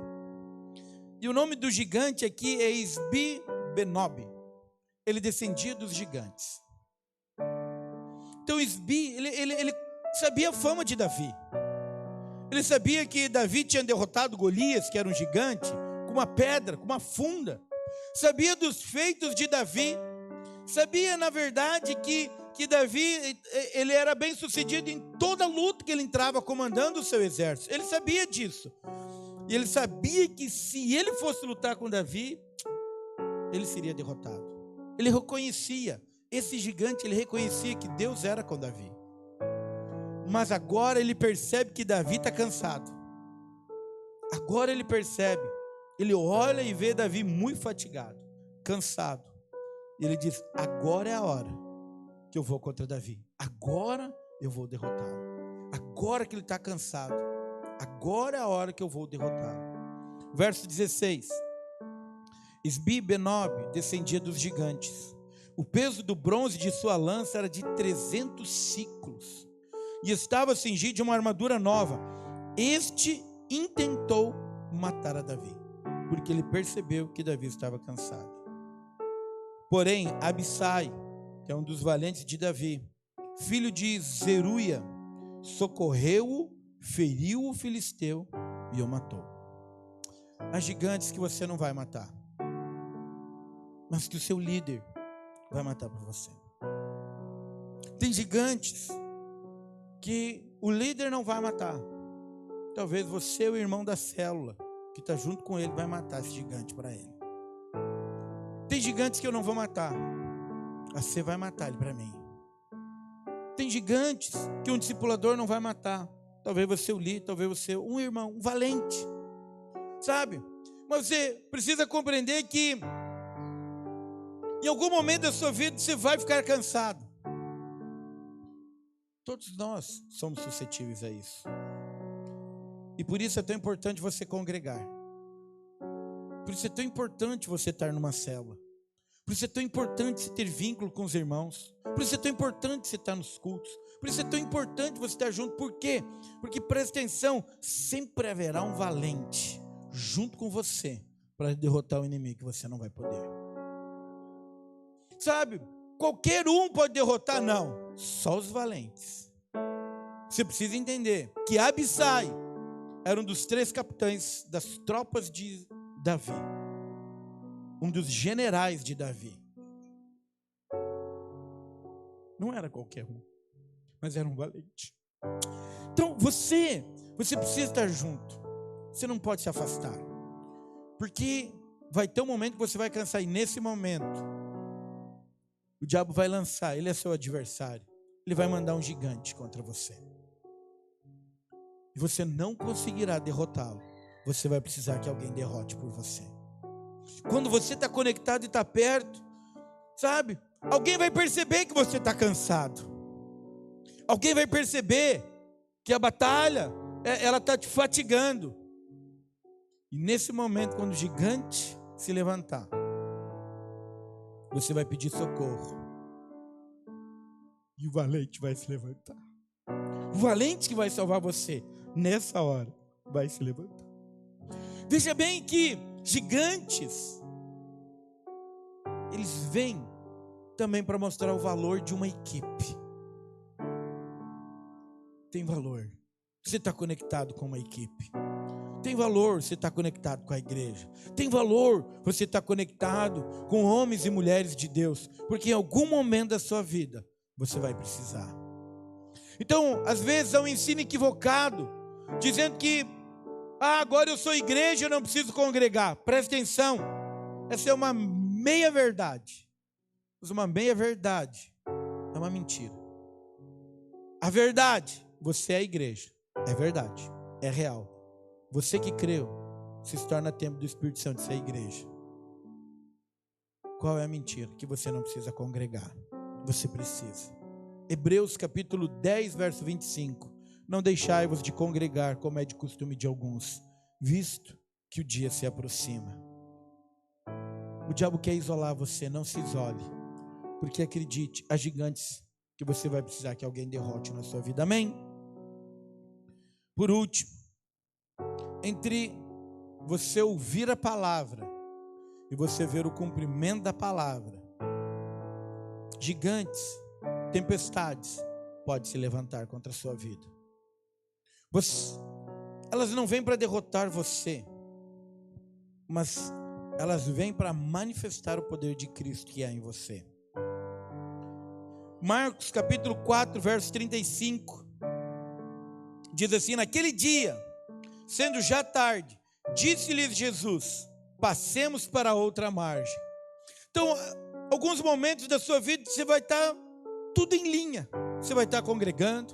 E o nome do gigante aqui é Isbi-Benob. Ele descendia dos gigantes. Então Isbi, ele sabia a fama de Davi. Ele sabia que Davi tinha derrotado Golias, que era um gigante, com uma pedra, com uma funda. Sabia dos feitos de Davi. Sabia, na verdade, que Davi ele era bem sucedido em toda luta que ele entrava comandando o seu exército. Ele sabia disso. E ele sabia que se ele fosse lutar com Davi, ele seria derrotado. Ele reconhecia, esse gigante, ele reconhecia que Deus era com Davi. Mas agora ele percebe que Davi está cansado. Agora ele percebe. Ele olha e vê Davi muito fatigado, cansado. E ele diz: agora é a hora que eu vou contra Davi. Agora eu vou derrotá-lo. Agora que ele está cansado. Agora é a hora que eu vou derrotá-lo. Verso 16. Isbi-Benob descendia dos gigantes. O peso do bronze de sua lança era de 300 ciclos. E estava cingido de uma armadura nova. Este intentou matar a Davi, porque ele percebeu que Davi estava cansado. Porém, Abissai, que é um dos valentes de Davi, filho de Zeruia, socorreu-o, feriu o filisteu e o matou. Há gigantes que você não vai matar, mas que o seu líder vai matar por você. Tem gigantes que o líder não vai matar. Talvez você, o irmão da célula, que está junto com ele, vai matar esse gigante para ele. gigantes que eu não vou matar. Você vai matar ele para mim. Tem gigantes que um discipulador não vai matar. Talvez você o líder, talvez você um irmão, um valente. Sabe? Mas você precisa compreender que em algum momento da sua vida você vai ficar cansado. Todos nós somos suscetíveis a isso. E por isso é tão importante você congregar. Por isso é tão importante você estar numa célula. Por isso é tão importante você ter vínculo com os irmãos. Por isso é tão importante você estar nos cultos. Por isso é tão importante você estar junto. Por quê? Porque, presta atenção, sempre haverá um valente junto com você para derrotar o inimigo que você não vai poder. Sabe? Qualquer um pode derrotar, não. Só os valentes. Você precisa entender que Abissai era um dos 3 capitães das tropas de Davi. Um dos generais de Davi. Não era qualquer um, mas era um valente. Então você precisa estar junto. Você não pode se afastar. Porque vai ter um momento que você vai cansar. E nesse momento, o diabo vai lançar, ele é seu adversário. Ele vai mandar um gigante contra você. E você não conseguirá derrotá-lo. Você vai precisar que alguém derrote por você. Quando você está conectado e está perto, sabe? Alguém vai perceber que você está cansado. Alguém vai perceber que a batalha, ela está te fatigando. E nesse momento, quando o gigante se levantar, você vai pedir socorro. E o valente vai se levantar. O valente que vai salvar você, nessa hora, vai se levantar. Veja bem que gigantes, eles vêm também para mostrar o valor de uma equipe. Tem valor você está conectado com uma equipe. Tem valor você estar conectado com a igreja. Tem valor você estar conectado com homens e mulheres de Deus, porque em algum momento da sua vida você vai precisar. Então, às vezes há um ensino equivocado, dizendo que agora eu sou igreja, eu não preciso congregar. Presta atenção, essa é uma meia verdade. Mas uma meia verdade é uma mentira. A verdade, você é a igreja, é verdade, é real. Você que creu, se torna templo do Espírito Santo, isso é a igreja. Qual é a mentira? Que você não precisa congregar. Você precisa. Hebreus capítulo 10, verso 25. Não deixai-vos de congregar, como é de costume de alguns, visto que o dia se aproxima. O diabo quer isolar você, não se isole. Porque acredite, há gigantes que você vai precisar que alguém derrote na sua vida. Amém? Por último, entre você ouvir a palavra e você ver o cumprimento da palavra, gigantes, tempestades podem se levantar contra a sua vida. Elas não vêm para derrotar você, mas elas vêm para manifestar o poder de Cristo que há em você. Marcos capítulo 4, verso 35, diz assim: naquele dia, sendo já tarde, disse-lhes Jesus: passemos para outra margem. Então, alguns momentos da sua vida você vai estar tudo em linha. Você vai estar congregando,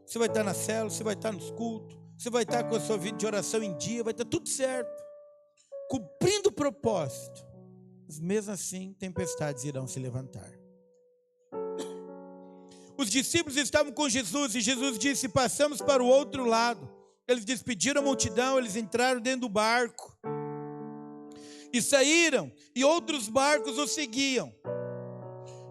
você vai estar na célula, você vai estar nos cultos, você vai estar com a sua vida de oração em dia, vai estar tudo certo, cumprindo o propósito. Mas mesmo assim, tempestades irão se levantar. Os discípulos estavam com Jesus e Jesus disse: passamos para o outro lado. Eles despediram a multidão, eles entraram dentro do barco e saíram, e outros barcos os seguiam.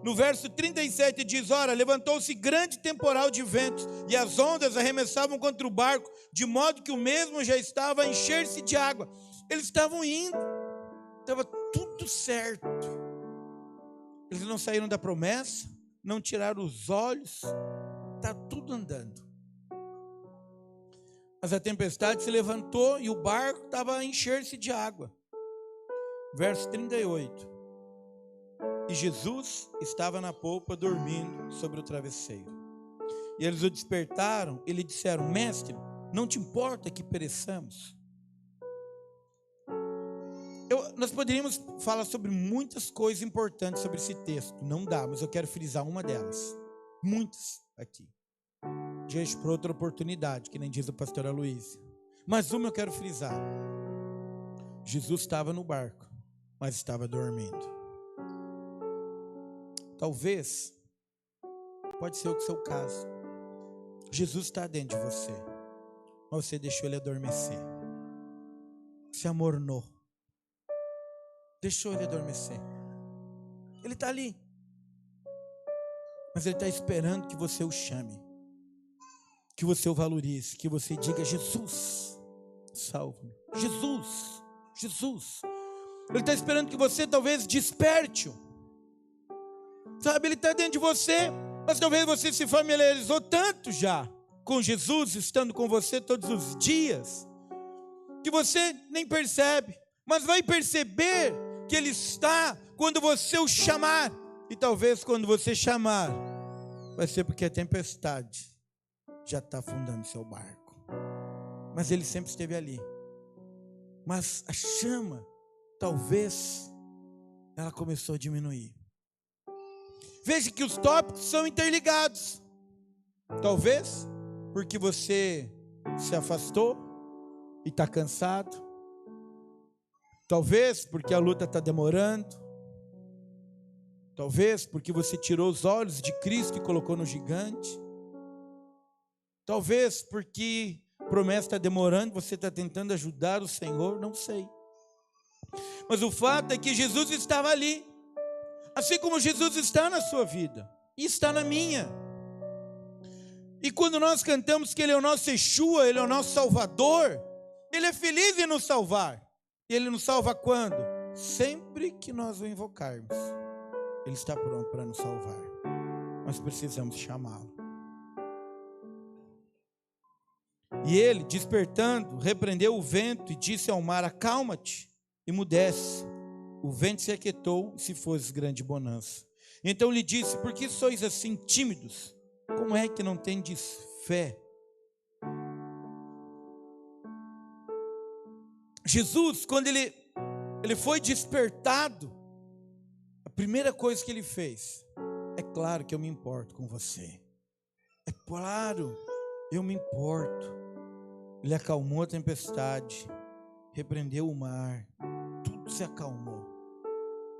No verso 37 diz: ora, levantou-se grande temporal de ventos, e as ondas arremessavam contra o barco, de modo que o mesmo já estava a encher-se de água. Eles estavam indo, estava tudo certo. Eles não saíram da promessa, não tiraram os olhos, está tudo andando. Mas a tempestade se levantou e o barco estava a encher-se de água. Verso 38. E Jesus estava na polpa dormindo sobre o travesseiro. E eles o despertaram e lhe disseram: mestre, não te importa que pereçamos? Nós poderíamos falar sobre muitas coisas importantes sobre esse texto. Não dá, mas eu quero frisar uma delas. Muitas aqui. Deixo para outra oportunidade, que nem diz o pastor Aloysio. Mas uma eu quero frisar. Jesus estava no barco, mas estava dormindo. Talvez, pode ser o seu caso. Jesus está dentro de você, mas você deixou ele adormecer. Se amornou. Deixou ele adormecer. Ele está ali. Mas ele está esperando que você o chame. Que você o valorize. Que você diga: Jesus, salva-me. Jesus, Jesus. Ele está esperando que você talvez desperte-o. Sabe, ele está dentro de você. Mas talvez você se familiarizou tanto já com Jesus, estando com você todos os dias, que você nem percebe. Mas vai perceber que ele está quando você o chamar. E talvez quando você chamar, vai ser porque a tempestade já está afundando seu barco. Mas ele sempre esteve ali. Mas a chama, talvez, ela começou a diminuir. Veja que os tópicos são interligados. Talvez porque você se afastou e está cansado. Talvez porque a luta está demorando. Talvez porque você tirou os olhos de Cristo e colocou no gigante. Talvez porque a promessa está demorando, você está tentando ajudar o Senhor, não sei. Mas o fato é que Jesus estava ali. Assim como Jesus está na sua vida e está na minha. E quando nós cantamos que Ele é o nosso Yeshua, Ele é o nosso Salvador, Ele é feliz em nos salvar. E Ele nos salva quando? Sempre que nós o invocarmos. Ele está pronto para nos salvar. Nós precisamos chamá-lo. E ele, despertando, repreendeu o vento e disse ao mar: acalma-te, emudece. O vento se aquietou e se fez grande bonança. Então lhe disse: por que sois assim tímidos? Como é que não tendes fé? Jesus, quando ele foi despertado, a primeira coisa que ele fez: é claro que eu me importo com você. É claro, eu me importo. Ele acalmou a tempestade, repreendeu o mar, tudo se acalmou,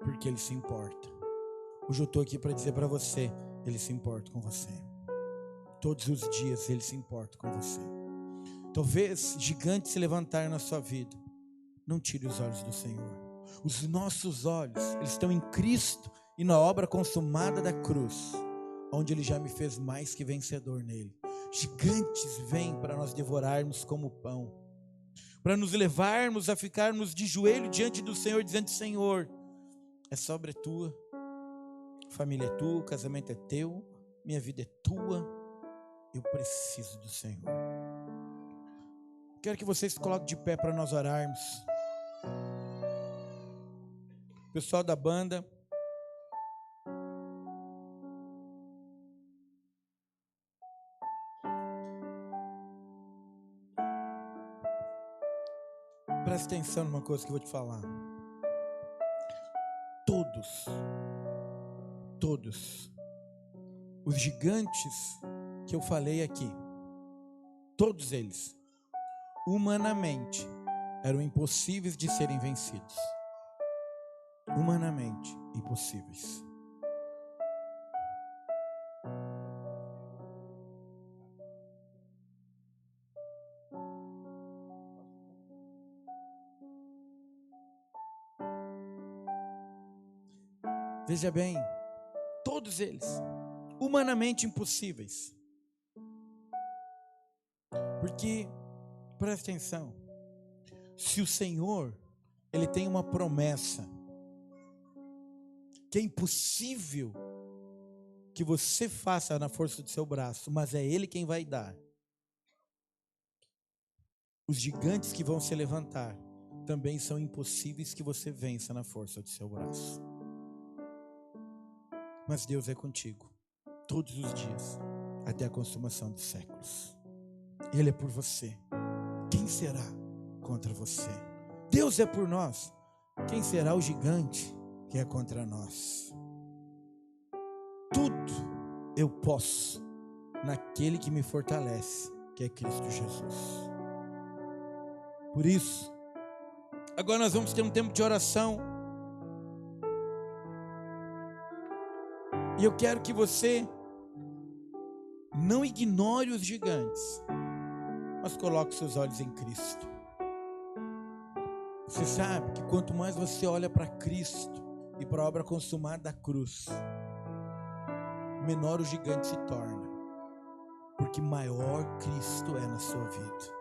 porque ele se importa. Hoje eu estou aqui para dizer para você: ele se importa com você. Todos os dias ele se importa com você. Talvez gigantes se levantarem na sua vida. Não tire os olhos do Senhor. Os nossos olhos, eles estão em Cristo e na obra consumada da cruz, onde Ele já me fez mais que vencedor nele. Gigantes vêm para nós devorarmos como pão, para nos levarmos a ficarmos de joelho diante do Senhor, dizendo: Senhor, essa obra é tua, família é tua, o casamento é teu, minha vida é tua, eu preciso do Senhor. Quero que vocês se coloquem de pé para nós orarmos. Pessoal da banda, presta atenção numa coisa que eu vou te falar. Todos os gigantes que eu falei aqui, todos eles, humanamente, eram impossíveis de serem vencidos. Humanamente impossíveis. Veja bem, todos eles, humanamente impossíveis. Porque, presta atenção, se o Senhor, Ele tem uma promessa, que é impossível que você faça na força do seu braço, mas é Ele quem vai dar. Os gigantes que vão se levantar também são impossíveis que você vença na força do seu braço. Mas Deus é contigo todos os dias, até a consumação dos séculos. Ele é por você. Quem será contra você? Deus é por nós. quem será o gigante que é contra nós? Tudo eu posso naquele que me fortalece, que é Cristo Jesus. Por isso, agora nós vamos ter um tempo de oração. E eu quero que você não ignore os gigantes, mas coloque seus olhos em Cristo. Você sabe que quanto mais você olha para Cristo e para a obra consumada da cruz, menor o gigante se torna, porque maior Cristo é na sua vida.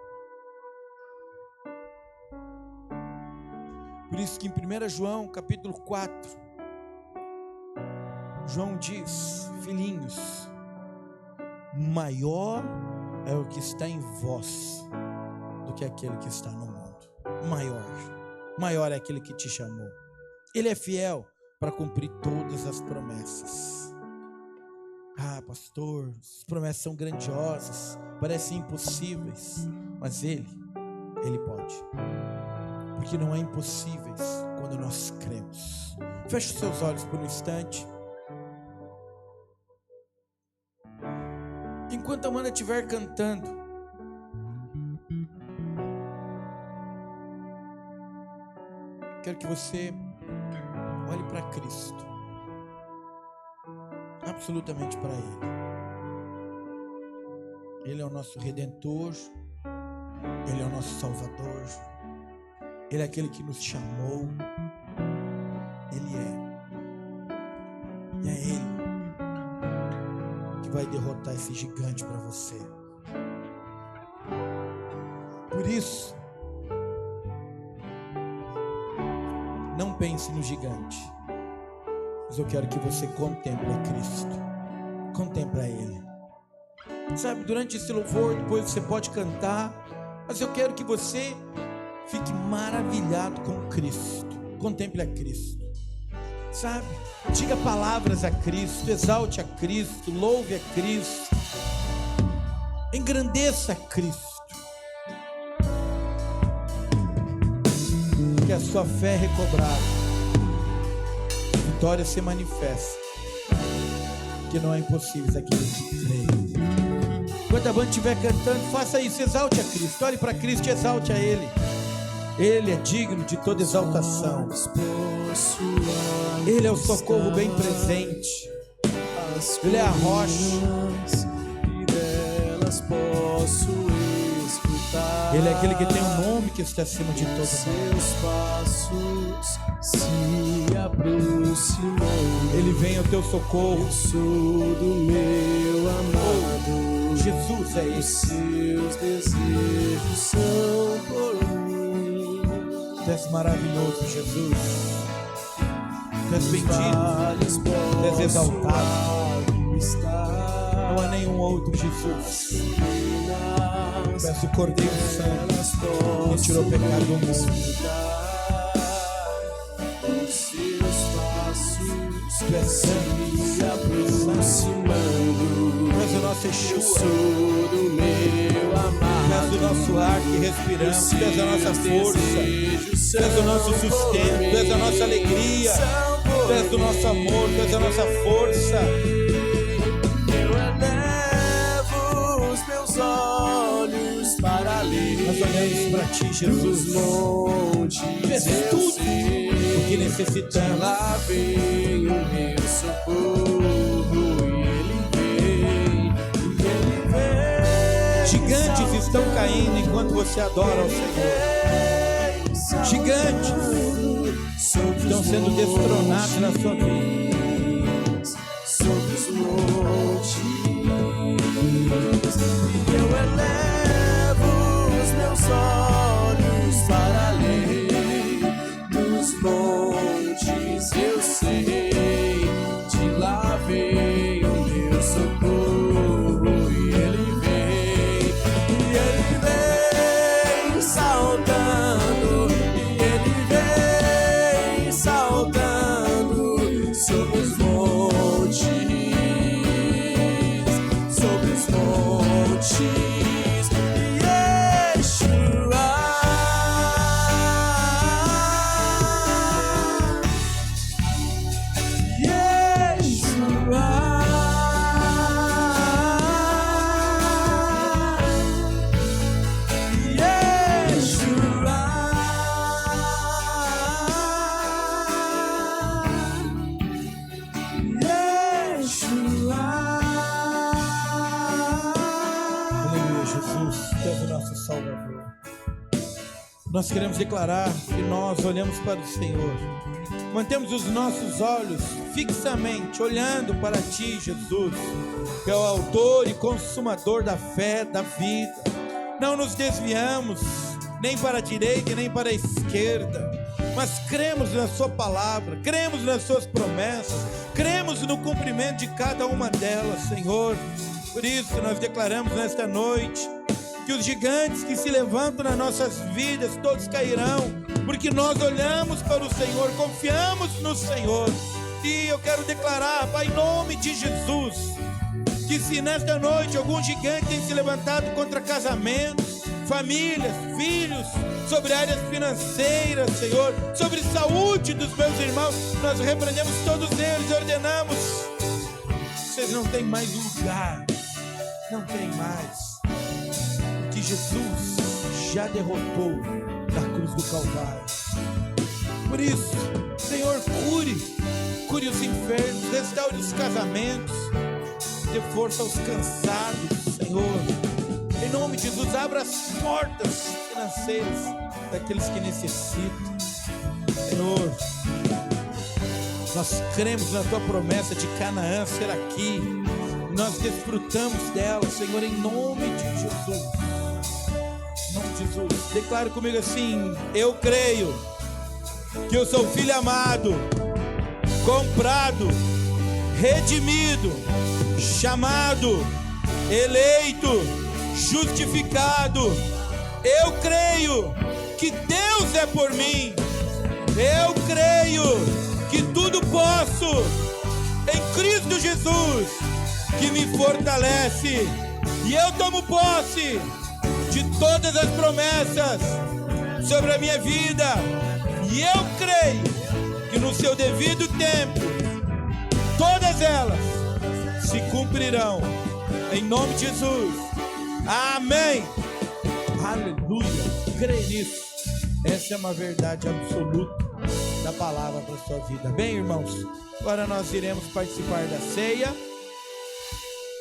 Por isso que em 1 João capítulo 4, João diz: filhinhos, maior é o que está em vós do que aquele que está no mundo. Maior é aquele que te chamou. Ele é fiel para cumprir todas as promessas. Ah, pastor, as promessas são grandiosas, parecem impossíveis, mas Ele pode, porque não há impossíveis quando nós cremos. Feche os seus olhos por um instante. Enquanto a Amanda estiver cantando, quero que você olhe para Cristo, absolutamente para Ele. Ele é o nosso Redentor, Ele é o nosso Salvador, Ele é aquele que nos chamou, Ele é. E é Ele que vai derrotar esse gigante para você. Por isso, não pense no gigante, mas eu quero que você contemple a Cristo, contemple a Ele. Sabe, durante esse louvor, depois você pode cantar, mas eu quero que você fique maravilhado com Cristo, contemple a Cristo. Sabe, diga palavras a Cristo, exalte a Cristo, louve a Cristo, engrandeça a Cristo, que a sua fé é recobrada, a vitória se manifesta, que não é impossível aquele que crê. Enquanto a banda estiver cantando, faça isso, exalte a Cristo, olhe para Cristo e exalte a Ele. Ele é digno de toda exaltação. Ele é o socorro bem presente. Ele é a rocha. Ele é aquele que tem um nome que está acima de todos. Seus passos se aproximou. Ele vem ao teu socorro. Eu sou do meu amado. Jesus é esse. Seus desejos são por mim. Tu és maravilhoso, Jesus. Tu és bendito. Tu és exaltado. Não há nenhum outro Jesus. Peço o Cordeiro Santo que tirou o pecado do mundo. Os seus passos tu és se aproximando. Tu és o nosso Yeshua, do meu amado. Tu és o nosso ar que respiramos. Tu és a nossa força. Tu és o nosso sustento. Tu és a nossa alegria. Tu és o nosso amor. Tu és a nossa força. Nós olhamos para ti, Jesus. Fez tudo o que necessitamos. Lá vem o meu socorro e Ele vem. Gigantes estão caindo enquanto você adora ao Senhor. Gigantes estão sendo destronados na sua vida. Sobre os montes eu elevo meus olhos para além dos montes, eu sei, de lá vem o meu socorro e Ele vem saltando, e Ele vem saltando sobre os montes, sobre os montes. Yeshua. nós queremos declarar que nós olhamos para o Senhor, mantemos os nossos olhos fixamente olhando para Ti, Jesus, que é o autor e consumador da fé, da vida. Não nos desviamos nem para a direita e nem para a esquerda, mas cremos na Sua palavra, cremos nas Suas promessas, cremos no cumprimento de cada uma delas, Senhor. Por isso nós declaramos nesta noite que os gigantes que se levantam nas nossas vidas, todos cairão, porque nós olhamos para o Senhor, confiamos no Senhor. E eu quero declarar, Pai, em nome de Jesus, que se nesta noite algum gigante tem se levantado contra casamentos, famílias, filhos, sobre áreas financeiras, Senhor, sobre saúde dos meus irmãos, nós repreendemos todos eles e ordenamos: vocês não têm mais lugar, não tem mais, porque Jesus já derrotou na cruz do Calvário. Por isso, Senhor, cure os enfermos, restaure os casamentos, dê força aos cansados, Senhor. Em nome de Jesus, abra as portas financeiras daqueles que necessitam, Senhor. Nós cremos na Tua promessa de Canaã ser aqui, nós desfrutamos dela, Senhor, em nome de Jesus. Em nome de Jesus, declare comigo assim: eu creio que eu sou filho amado, comprado, redimido, chamado, eleito, justificado. Eu creio que Deus é por mim. Eu creio que tudo posso em Cristo Jesus, que me fortalece. E eu tomo posse de todas as promessas sobre a minha vida. E eu creio que no seu devido tempo, todas elas se cumprirão. Em nome de Jesus. Amém. Aleluia. Creio nisso. Essa é uma verdade absoluta da palavra para a sua vida. Bem, irmãos, agora nós iremos participar da ceia.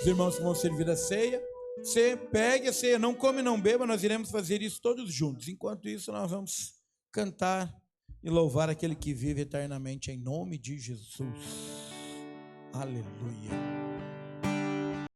Os irmãos que vão servir a ceia, você pegue a ceia, não come, não beba. Nós iremos fazer isso todos juntos. Enquanto isso, nós vamos cantar e louvar aquele que vive eternamente em nome de Jesus. Aleluia.